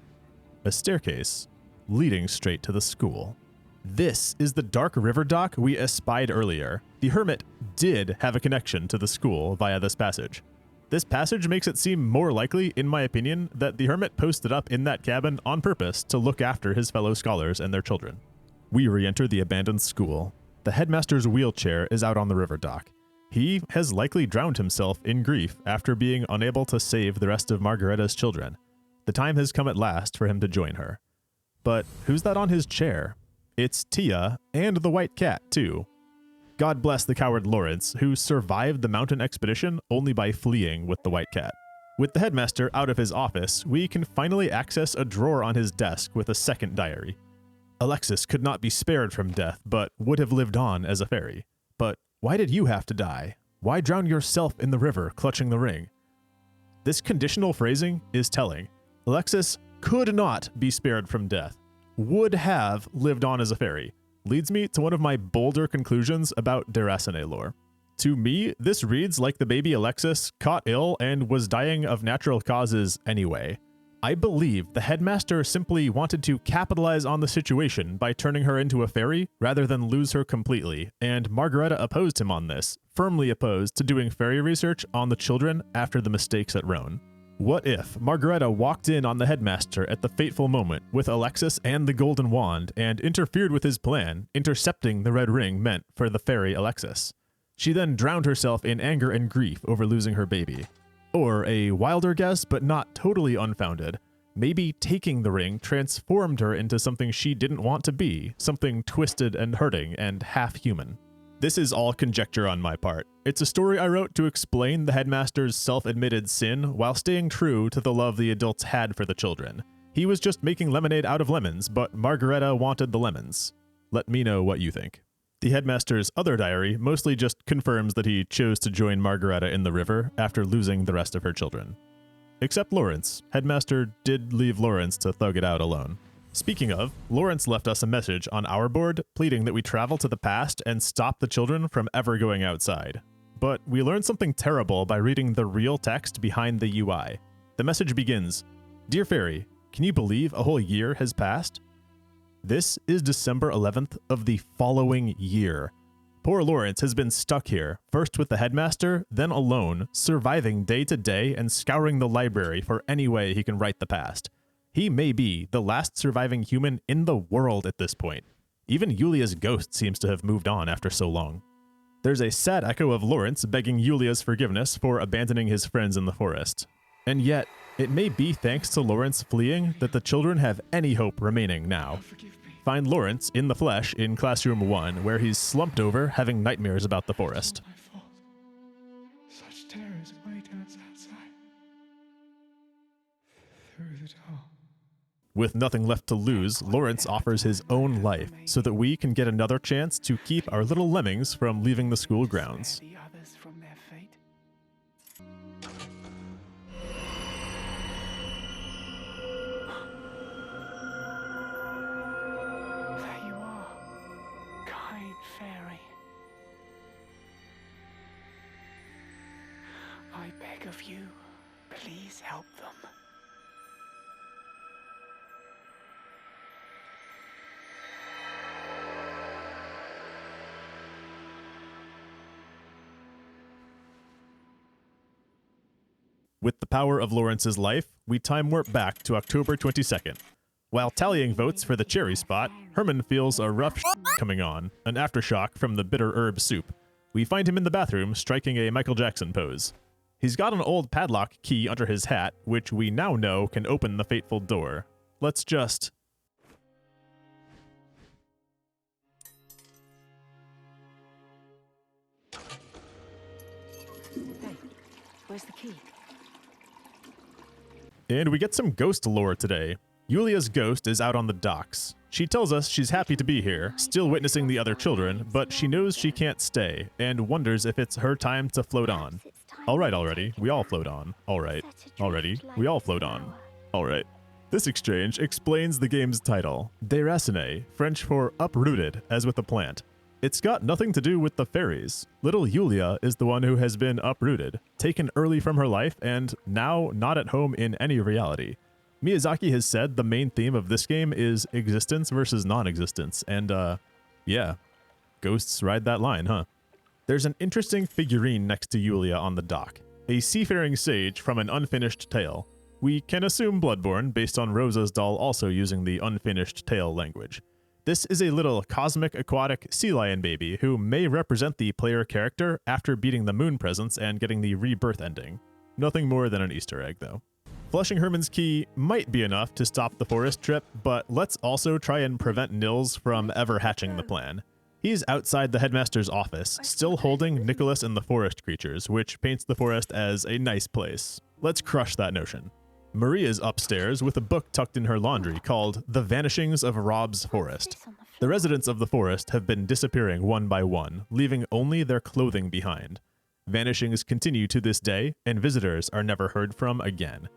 A staircase leading straight to the school. This is the dark river dock we espied earlier. The hermit did have a connection to the school via this passage. This passage makes it seem more likely, in my opinion, that the hermit posted up in that cabin on purpose to look after his fellow scholars and their children. We re-enter the abandoned school. The headmaster's wheelchair is out on the river dock. He has likely drowned himself in grief after being unable to save the rest of Margaretta's children. The time has come at last for him to join her. But who's that on his chair? It's Tia and the white cat, too. God bless the coward Lawrence, who survived the mountain expedition only by fleeing with the white cat. With the headmaster out of his office, we can finally access a drawer on his desk with a second diary. Alexis could not be spared from death, but would have lived on as a fairy. But why did you have to die? Why drown yourself in the river clutching the ring? This conditional phrasing is telling. Alexis could not be spared from death, would have lived on as a fairy. Leads me to one of my bolder conclusions about Déraciné lore. To me, this reads like the baby Alexis caught ill and was dying of natural causes anyway. I believe the headmaster simply wanted to capitalize on the situation by turning her into a fairy rather than lose her completely, and Margaretta opposed him on this, firmly opposed to doing fairy research on the children after the mistakes at Rhone. What if Margaretta walked in on the headmaster at the fateful moment with Alexis and the golden wand and interfered with his plan, intercepting the red ring meant for the fairy Alexis? She then drowned herself in anger and grief over losing her baby. Or a wilder guess, but not totally unfounded, maybe taking the ring transformed her into something she didn't want to be, something twisted and hurting and half-human. This is all conjecture on my part. It's a story I wrote to explain the headmaster's self-admitted sin while staying true to the love the adults had for the children. He was just making lemonade out of lemons, but Margareta wanted the lemons. Let me know what you think. The headmaster's other diary mostly just confirms that he chose to join Margareta in the river after losing the rest of her children. Except Lawrence. Headmaster did leave Lawrence to thug it out alone. Speaking of, Lawrence left us a message on our board pleading that we travel to the past and stop the children from ever going outside. But we learned something terrible by reading the real text behind the UI. The message begins, "Dear Fairy, can you believe a whole year has passed? This is December 11th of the following year. Poor Lawrence has been stuck here, first with the headmaster, then alone, surviving day to day and scouring the library for any way he can write the past. He may be the last surviving human in the world at this point. Even Yulia's ghost seems to have moved on after so long." There's a sad echo of Lawrence begging Yulia's forgiveness for abandoning his friends in the forest. And yet, it may be thanks to Lawrence fleeing that the children have any hope remaining now. Find Lawrence in the flesh in Classroom 1, where he's slumped over, having nightmares about the forest. My fault. Such terrors await us outside. Through the door. With nothing left to lose, Lawrence offers his own life so that we can get another chance to keep our little lemmings from leaving the school grounds. The others from their fate. There you are, kind fairy. I beg of you, please help them. With the power of Lawrence's life, we time warp back to October 22nd. While tallying votes for the cherry spot, Herman feels a rough coming on, an aftershock from the bitter herb soup. We find him in the bathroom striking a Michael Jackson pose. He's got an old padlock key under his hat, which we now know can open the fateful door. Let's just... Hey, where's the key? And we get some ghost lore today. Yulia's ghost is out on the docks. She tells us she's happy to be here, still witnessing the other children, but she knows she can't stay, and wonders if it's her time to float on. Alright already, we all float on. Alright, already, we all float on. Alright. This exchange explains the game's title, Déraciné, French for uprooted, as with a plant. It's got nothing to do with the fairies. Little Yulia is the one who has been uprooted, taken early from her life, and now not at home in any reality. Miyazaki has said the main theme of this game is existence versus non-existence, and yeah, ghosts ride that line, huh? There's an interesting figurine next to Yulia on the dock, a seafaring sage from an unfinished tale. We can assume Bloodborne, based on Rosa's doll also using the unfinished tale language. This is a little cosmic aquatic sea lion baby who may represent the player character after beating the moon presence and getting the rebirth ending. Nothing more than an Easter egg, though. Flushing Herman's key might be enough to stop the forest trip, but let's also try and prevent Nils from ever hatching the plan. He's outside the headmaster's office, still holding Nicholas and the forest creatures, which paints the forest as a nice place. Let's crush that notion. Maria's upstairs with a book tucked in her laundry called The Vanishings of Rob's Forest. The residents of the forest have been disappearing one by one, leaving only their clothing behind. Vanishings continue to this day, and visitors are never heard from again.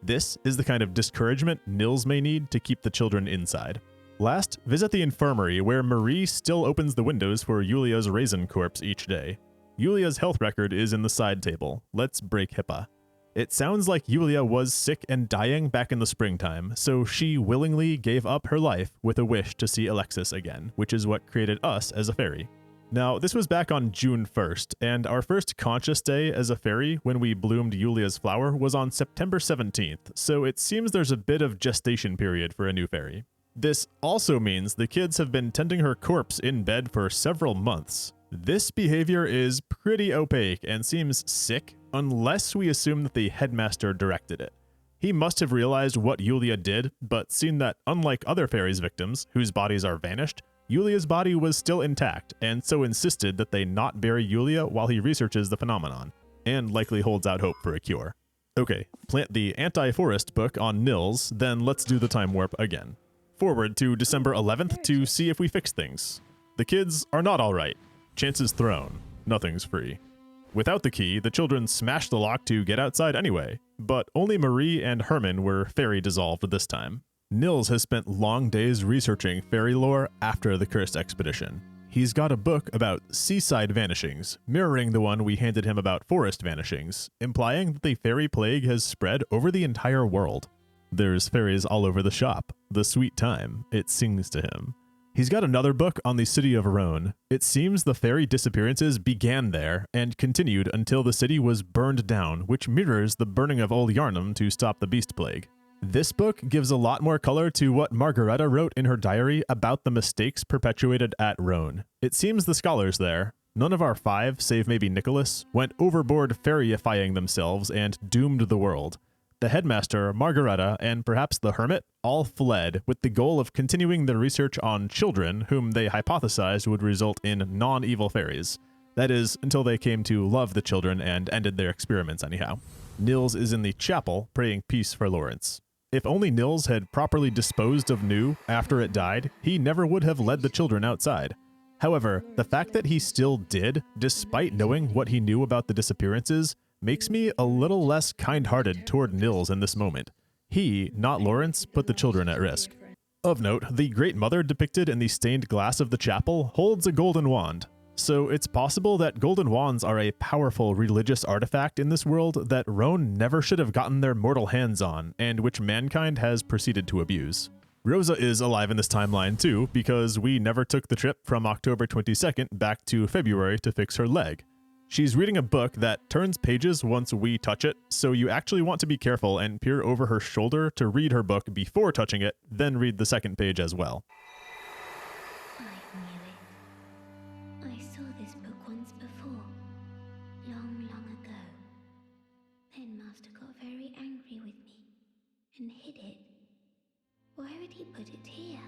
This is the kind of discouragement Nils may need to keep the children inside. Last, visit the infirmary where Marie still opens the windows for Yulia's raisin corpse each day. Yulia's health record is in the side table. Let's break HIPAA. It sounds like Yulia was sick and dying back in the springtime, so she willingly gave up her life with a wish to see Alexis again, which is what created us as a fairy. Now, this was back on June 1st, and our first conscious day as a fairy when we bloomed Yulia's flower was on September 17th, so it seems there's a bit of gestation period for a new fairy. This also means the kids have been tending her corpse in bed for several months. This behavior is pretty opaque and seems sick, unless we assume that the headmaster directed it. He must have realized what Yulia did, but seen that unlike other fairies' victims, whose bodies are vanished, Yulia's body was still intact, and so insisted that they not bury Yulia while he researches the phenomenon, and likely holds out hope for a cure. Okay, plant the anti-forest book on Nils, then let's do the time warp again. Forward to December 11th to see if we fix things. The kids are not all right. Chances thrown. Nothing's free. Without the key, the children smashed the lock to get outside anyway, but only Marie and Herman were fairy dissolved this time. Nils has spent long days researching fairy lore after the cursed expedition. He's got a book about seaside vanishings, mirroring the one we handed him about forest vanishings, implying that the fairy plague has spread over the entire world. There's fairies all over the shop. The sweet time, it sings to him. He's got another book on the city of Rhone. It seems the fairy disappearances began there and continued until the city was burned down, which mirrors the burning of Old Yarnum to stop the beast plague. This book gives a lot more color to what Margareta wrote in her diary about the mistakes perpetuated at Rhone. It seems the scholars there, none of our 5, save maybe Nicholas, went overboard fairyifying themselves and doomed the world. The headmaster, Margareta, and perhaps the hermit all fled with the goal of continuing their research on children whom they hypothesized would result in non-evil fairies. That is, until they came to love the children and ended their experiments anyhow. Nils is in the chapel praying peace for Lawrence. If only Nils had properly disposed of New after it died, he never would have led the children outside. However, the fact that he still did, despite knowing what he knew about the disappearances, makes me a little less kind-hearted toward Nils in this moment. He, not Lawrence, put the children at risk. Of note, the Great Mother depicted in the stained glass of the chapel holds a golden wand. So it's possible that golden wands are a powerful religious artifact in this world that Rhone never should have gotten their mortal hands on, and which mankind has proceeded to abuse. Rosa is alive in this timeline too, because we never took the trip from October 22nd back to February to fix her leg. She's reading a book that turns pages once we touch it, so you actually want to be careful and peer over her shoulder to read her book before touching it, then read the second page as well. I knew it. I saw this book once before. Long, long ago. Then Master got very angry with me and hid it. Why would he put it here?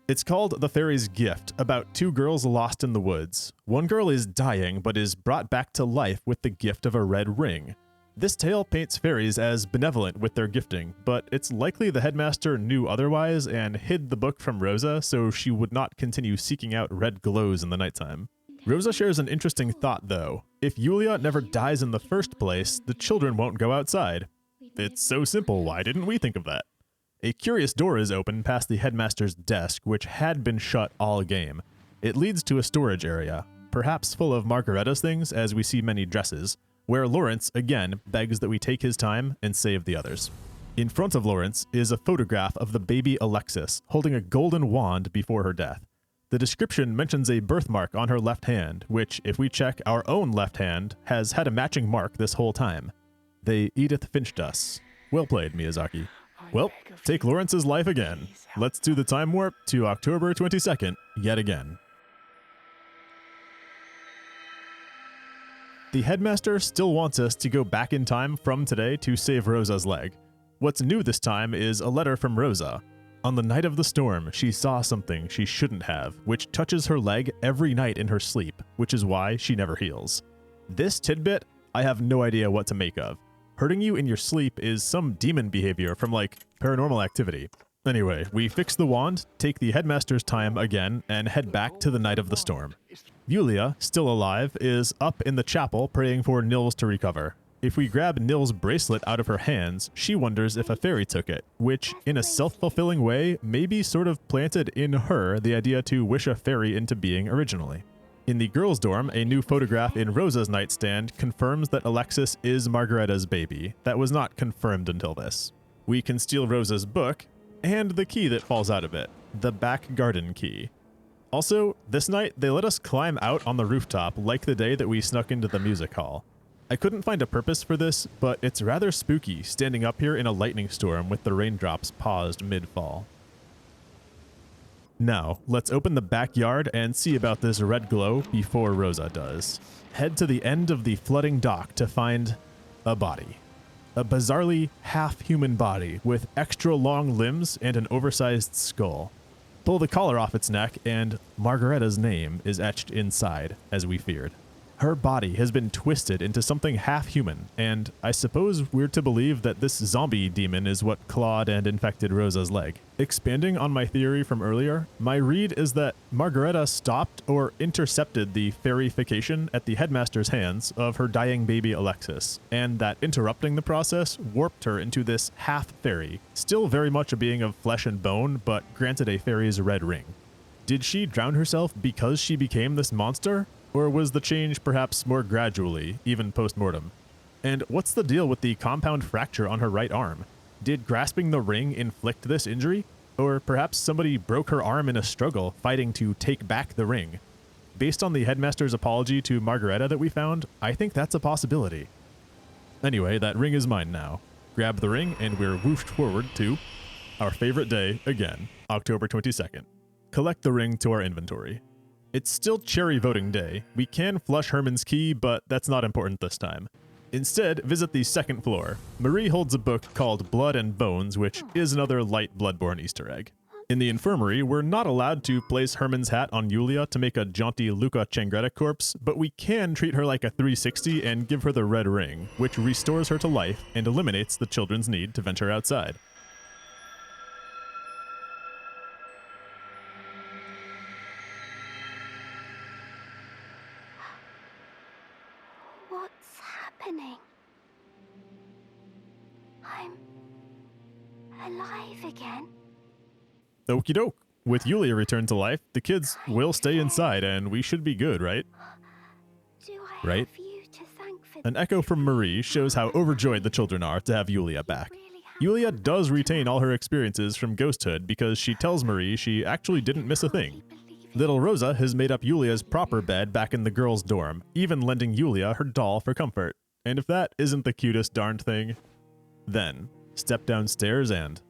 It's called The Fairy's Gift, about 2 girls lost in the woods. One girl is dying, but is brought back to life with the gift of a red ring. This tale paints fairies as benevolent with their gifting, but it's likely the headmaster knew otherwise and hid the book from Rosa so she would not continue seeking out red glows in the nighttime. Rosa shares an interesting thought, though. If Yulia never dies in the first place, the children won't go outside. It's so simple, why didn't we think of that? A curious door is open past the headmaster's desk, which had been shut all game. It leads to a storage area, perhaps full of Margareta's things, as we see many dresses, where Lawrence, again, begs that we take his time and save the others. In front of Lawrence is a photograph of the baby Alexis, holding a golden wand before her death. The description mentions a birthmark on her left hand, which, if we check our own left hand, has had a matching mark this whole time. They Edith Finched us. Well played, Miyazaki. Well, take Lawrence's life again. Let's do the time warp to October 22nd, yet again. The headmaster still wants us to go back in time from today to save Rosa's leg. What's new this time is a letter from Rosa. On the night of the storm, she saw something she shouldn't have, which touches her leg every night in her sleep, which is why she never heals. This tidbit, I have no idea what to make of. Hurting you in your sleep is some demon behavior from, like, Paranormal Activity. Anyway, we fix the wand, take the headmaster's time again, and head back to the night of the storm. Yulia, still alive, is up in the chapel praying for Nils to recover. If we grab Nils' bracelet out of her hands, she wonders if a fairy took it, which, in a self-fulfilling way, maybe sort of planted in her the idea to wish a fairy into being originally. In the girls' dorm, a new photograph in Rosa's nightstand confirms that Alexis is Margareta's baby. That was not confirmed until this. We can steal Rosa's book, and the key that falls out of it, the back garden key. Also, this night, they let us climb out on the rooftop like the day that we snuck into the music hall. I couldn't find a purpose for this, but it's rather spooky standing up here in a lightning storm with the raindrops paused mid-fall. Now, let's open the backyard and see about this red glow before Rosa does. Head to the end of the flooding dock to find a body. A bizarrely half-human body with extra long limbs and an oversized skull. Pull the collar off its neck and Margareta's name is etched inside, as we feared. Her body has been twisted into something half-human, and I suppose we're to believe that this zombie demon is what clawed and infected Rosa's leg. Expanding on my theory from earlier, my read is that Margareta stopped or intercepted the fairyfication at the headmaster's hands of her dying baby Alexis, and that interrupting the process warped her into this half-fairy, still very much a being of flesh and bone, but granted a fairy's red ring. Did she drown herself because she became this monster? Or was the change perhaps more gradually, even post-mortem? And what's the deal with the compound fracture on her right arm? Did grasping the ring inflict this injury? Or perhaps somebody broke her arm in a struggle fighting to take back the ring? Based on the headmaster's apology to Margareta that we found, I think that's a possibility. Anyway, that ring is mine now. Grab the ring and we're whooshed forward to our favorite day again, October 22nd. Collect the ring to our inventory. It's still cherry voting day. We can flush Herman's key, but that's not important this time. Instead, visit the second floor. Marie holds a book called Blood and Bones, which is another light Bloodborne Easter egg. In the infirmary, we're not allowed to place Herman's hat on Yulia to make a jaunty Luca Changretta corpse, but we can treat her like a 360 and give her the red ring, which restores her to life and eliminates the children's need to venture outside. What's happening? I'm alive again. Okie doke. With Yulia returned to life, the kids will stay inside and we should be good, right? Do I Right? have you to thank for An echo from Marie shows how overjoyed the children are to have Yulia back. really have Yulia does retain all her experiences from ghosthood because she tells Marie she actually didn't miss a thing. Little Rosa has made up Yulia's proper bed back in the girls' dorm, even lending Yulia her doll for comfort. And if that isn't the cutest darned thing, then step downstairs and...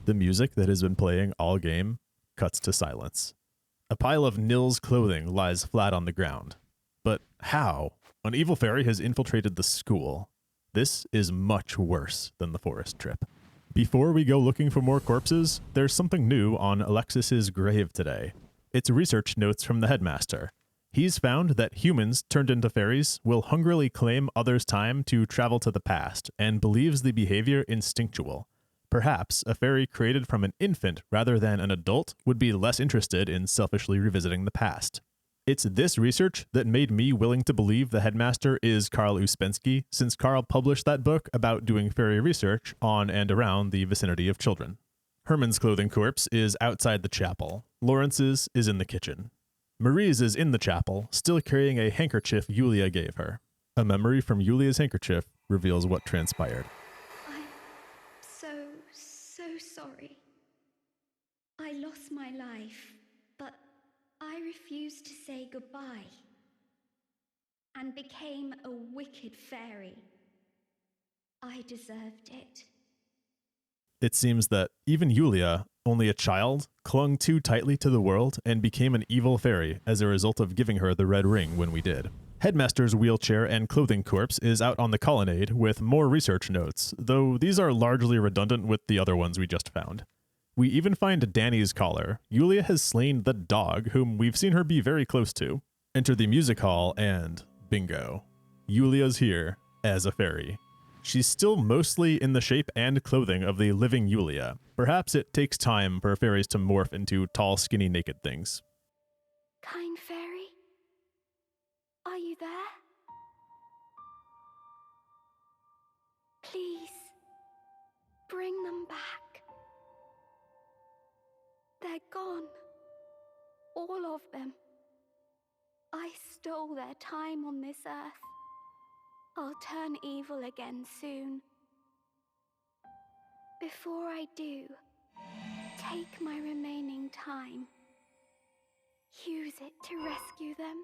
The music that has been playing all game cuts to silence. A pile of Nils' clothing lies flat on the ground. But how? An evil fairy has infiltrated the school. This is much worse than the forest trip. Before we go looking for more corpses, there's something new on Alexis's grave today. It's research notes from the headmaster. He's found that humans turned into fairies will hungrily claim others' time to travel to the past and believes the behavior instinctual. Perhaps a fairy created from an infant rather than an adult would be less interested in selfishly revisiting the past. It's this research that made me willing to believe the headmaster is Karl Uspensky, since Karl published that book about doing fairy research on and around the vicinity of children. Herman's clothing corpse is outside the chapel. Lawrence's is in the kitchen. Marie's is in the chapel, still carrying a handkerchief Yulia gave her. A memory from Yulia's handkerchief reveals what transpired. So sorry. I lost my life, but I refused to say goodbye and became a wicked fairy. I deserved it. It seems that even Yulia, only a child, clung too tightly to the world and became an evil fairy as a result of giving her the red ring when we did. Headmaster's wheelchair and clothing corpse is out on the colonnade with more research notes, though these are largely redundant with the other ones we just found. We even find Danny's collar. Yulia has slain the dog, whom we've seen her be very close to. Enter the music hall and bingo. Yulia's here as a fairy. She's still mostly in the shape and clothing of the living Yulia. Perhaps it takes time for fairies to morph into tall, skinny, naked things. Kind fairy? Are you there? Please, bring them back. They're gone. All of them. I stole their time on this earth. I'll turn evil again soon. Before I do, take my remaining time. Use it to rescue them.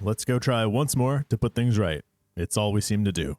Let's go try once more to put things right. It's all we seem to do.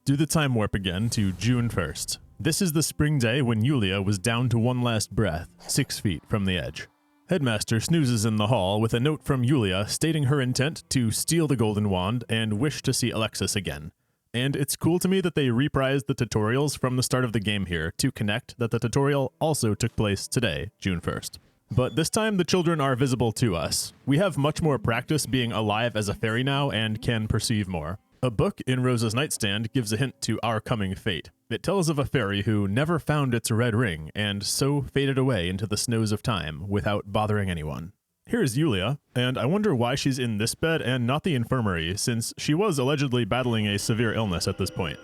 Do the time warp again to June 1st. This is the spring day when Yulia was down to one last breath, 6 feet from the edge. Headmaster snoozes in the hall with a note from Yulia stating her intent to steal the golden wand and wish to see Alexis again. And it's cool to me that they reprised the tutorials from the start of the game here to connect that the tutorial also took place today, June 1st. But this time the children are visible to us. We have much more practice being alive as a fairy now and can perceive more. A book in Rosa's nightstand gives a hint to our coming fate. It tells of a fairy who never found its red ring and so faded away into the snows of time without bothering anyone. Here's Yulia, and I wonder why she's in this bed and not the infirmary, since she was allegedly battling a severe illness at this point.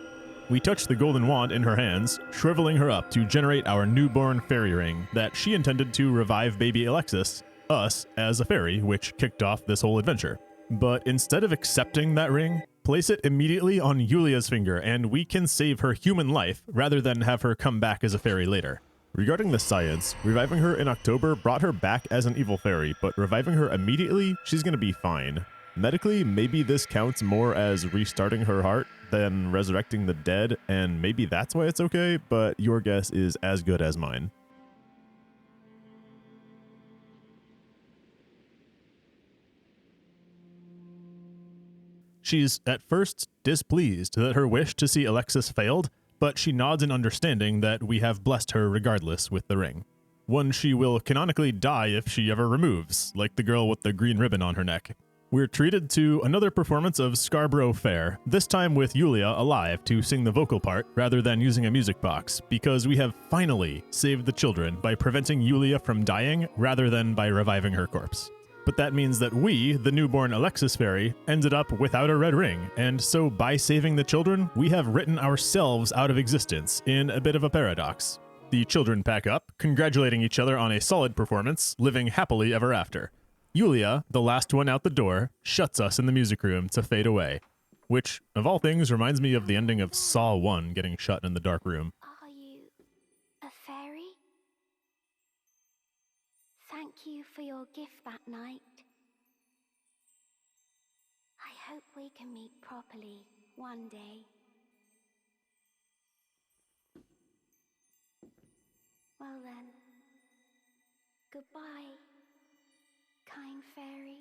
We touch the golden wand in her hands, shriveling her up to generate our newborn fairy ring that she intended to revive baby Alexis, us, as a fairy, which kicked off this whole adventure. But instead of accepting that ring, place it immediately on Yulia's finger and we can save her human life rather than have her come back as a fairy later. Regarding the science, reviving her in October brought her back as an evil fairy, but reviving her immediately, she's gonna be fine. Medically, maybe this counts more as restarting her heart than resurrecting the dead, and maybe that's why it's okay, but your guess is as good as mine. She's at first displeased that her wish to see Alexis failed, but she nods in understanding that we have blessed her regardless with the ring. One she will canonically die if she ever removes, like the girl with the green ribbon on her neck. We're treated to another performance of Scarborough Fair, this time with Yulia alive to sing the vocal part rather than using a music box, because we have finally saved the children by preventing Yulia from dying rather than by reviving her corpse. But that means that we, the newborn Alexis fairy, ended up without a red ring, and so by saving the children, we have written ourselves out of existence in a bit of a paradox. The children pack up, congratulating each other on a solid performance, living happily ever after. Yulia, the last one out the door, shuts us in the music room to fade away, which, of all things, reminds me of the ending of Saw 1 getting shut in the dark room. Are you a fairy? Thank you for your gift that night. I hope we can meet properly one day. Well then, goodbye, kind fairy.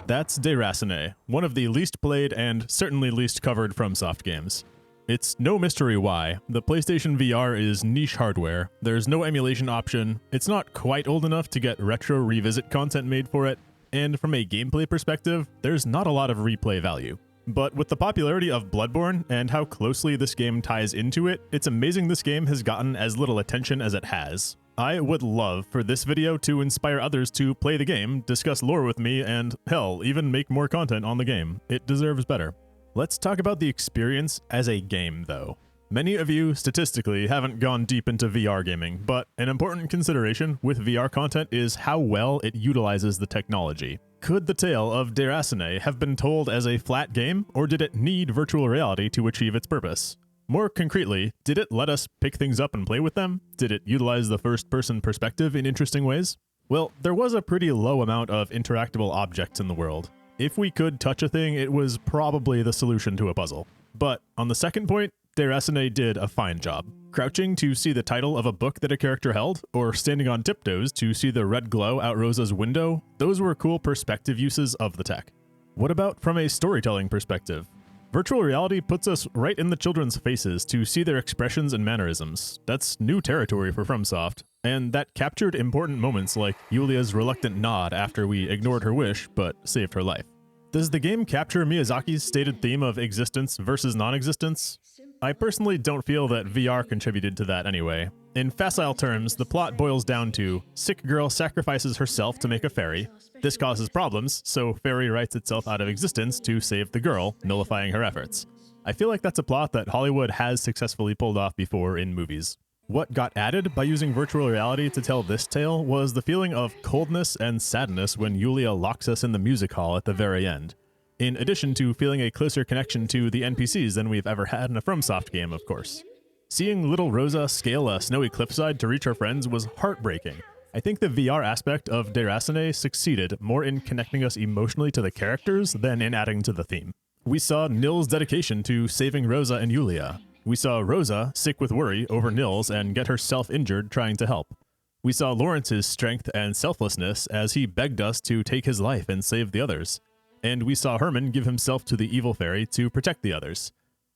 That's Déraciné, one of the least played and certainly least covered FromSoft games. It's no mystery why. The PlayStation VR is niche hardware, there's no emulation option, it's not quite old enough to get retro revisit content made for it, and from a gameplay perspective, there's not a lot of replay value. But with the popularity of Bloodborne and how closely this game ties into it, it's amazing this game has gotten as little attention as it has. I would love for this video to inspire others to play the game, discuss lore with me, and hell, even make more content on the game. It deserves better. Let's talk about the experience as a game, though. Many of you, statistically, haven't gone deep into VR gaming, but an important consideration with VR content is how well it utilizes the technology. Could the tale of Déraciné have been told as a flat game, or did it need virtual reality to achieve its purpose? More concretely, did it let us pick things up and play with them? Did it utilize the first-person perspective in interesting ways? Well, there was a pretty low amount of interactable objects in the world. If we could touch a thing, it was probably the solution to a puzzle. But on the second point, Déraciné did a fine job. Crouching to see the title of a book that a character held, or standing on tiptoes to see the red glow out Rosa's window, those were cool perspective uses of the tech. What about from a storytelling perspective? Virtual reality puts us right in the children's faces to see their expressions and mannerisms. That's new territory for FromSoft, and that captured important moments like Yulia's reluctant nod after we ignored her wish but saved her life. Does the game capture Miyazaki's stated theme of existence versus non-existence? I personally don't feel that VR contributed to that anyway. In facile terms, the plot boils down to sick girl sacrifices herself to make a fairy. This causes problems, so fairy writes itself out of existence to save the girl, nullifying her efforts. I feel like that's a plot that Hollywood has successfully pulled off before in movies. What got added by using virtual reality to tell this tale was the feeling of coldness and sadness when Yulia locks us in the music hall at the very end. In addition to feeling a closer connection to the NPCs than we've ever had in a FromSoft game, of course. Seeing little Rosa scale a snowy cliffside to reach her friends was heartbreaking. I think the VR aspect of Déraciné succeeded more in connecting us emotionally to the characters than in adding to the theme. We saw Nils' dedication to saving Rosa and Yulia. We saw Rosa, sick with worry over Nils and get herself injured trying to help. We saw Lawrence's strength and selflessness as he begged us to take his life and save the others. And we saw Herman give himself to the evil fairy to protect the others.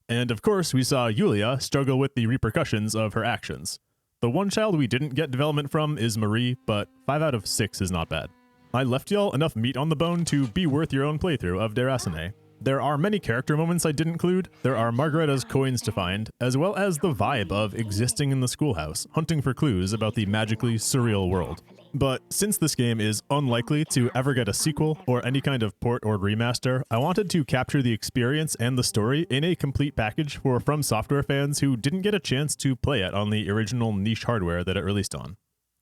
And of course, we saw Yulia struggle with the repercussions of her actions. The one child we didn't get development from is Marie, but 5 out of 6 is not bad. I left y'all enough meat on the bone to be worth your own playthrough of Déraciné. There are many character moments I didn't include. There are Margaretta's coins to find, as well as the vibe of existing in the schoolhouse, hunting for clues about the magically surreal world. But since this game is unlikely to ever get a sequel or any kind of port or remaster, I wanted to capture the experience and the story in a complete package for FromSoftware fans who didn't get a chance to play it on the original niche hardware that it released on.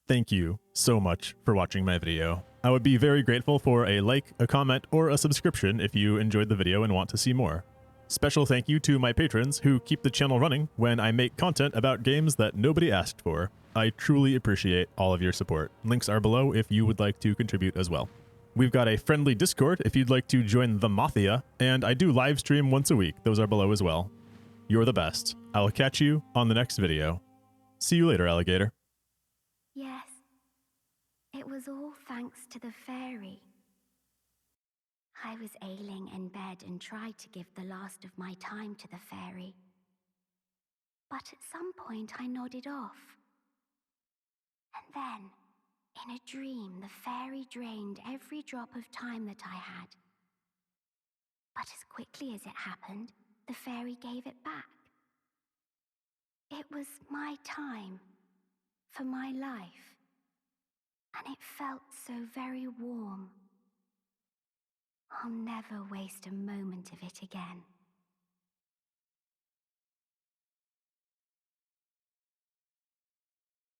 Thank you so much for watching my video. I would be very grateful for a like, a comment, or a subscription if you enjoyed the video and want to see more. Special thank you to my patrons who keep the channel running when I make content about games that nobody asked for. I truly appreciate all of your support. Links are below if you would like to contribute as well. We've got a friendly Discord if you'd like to join the Mafia, and I do live stream once a week. Those are below as well. You're the best. I'll catch you on the next video. See you later, alligator. Yes, it was all thanks to the fairy. I was ailing in bed and tried to give the last of my time to the fairy. But at some point I nodded off. And then, in a dream, the fairy drained every drop of time that I had. But as quickly as it happened, the fairy gave it back. It was my time, for my life, and it felt so very warm. I'll never waste a moment of it again.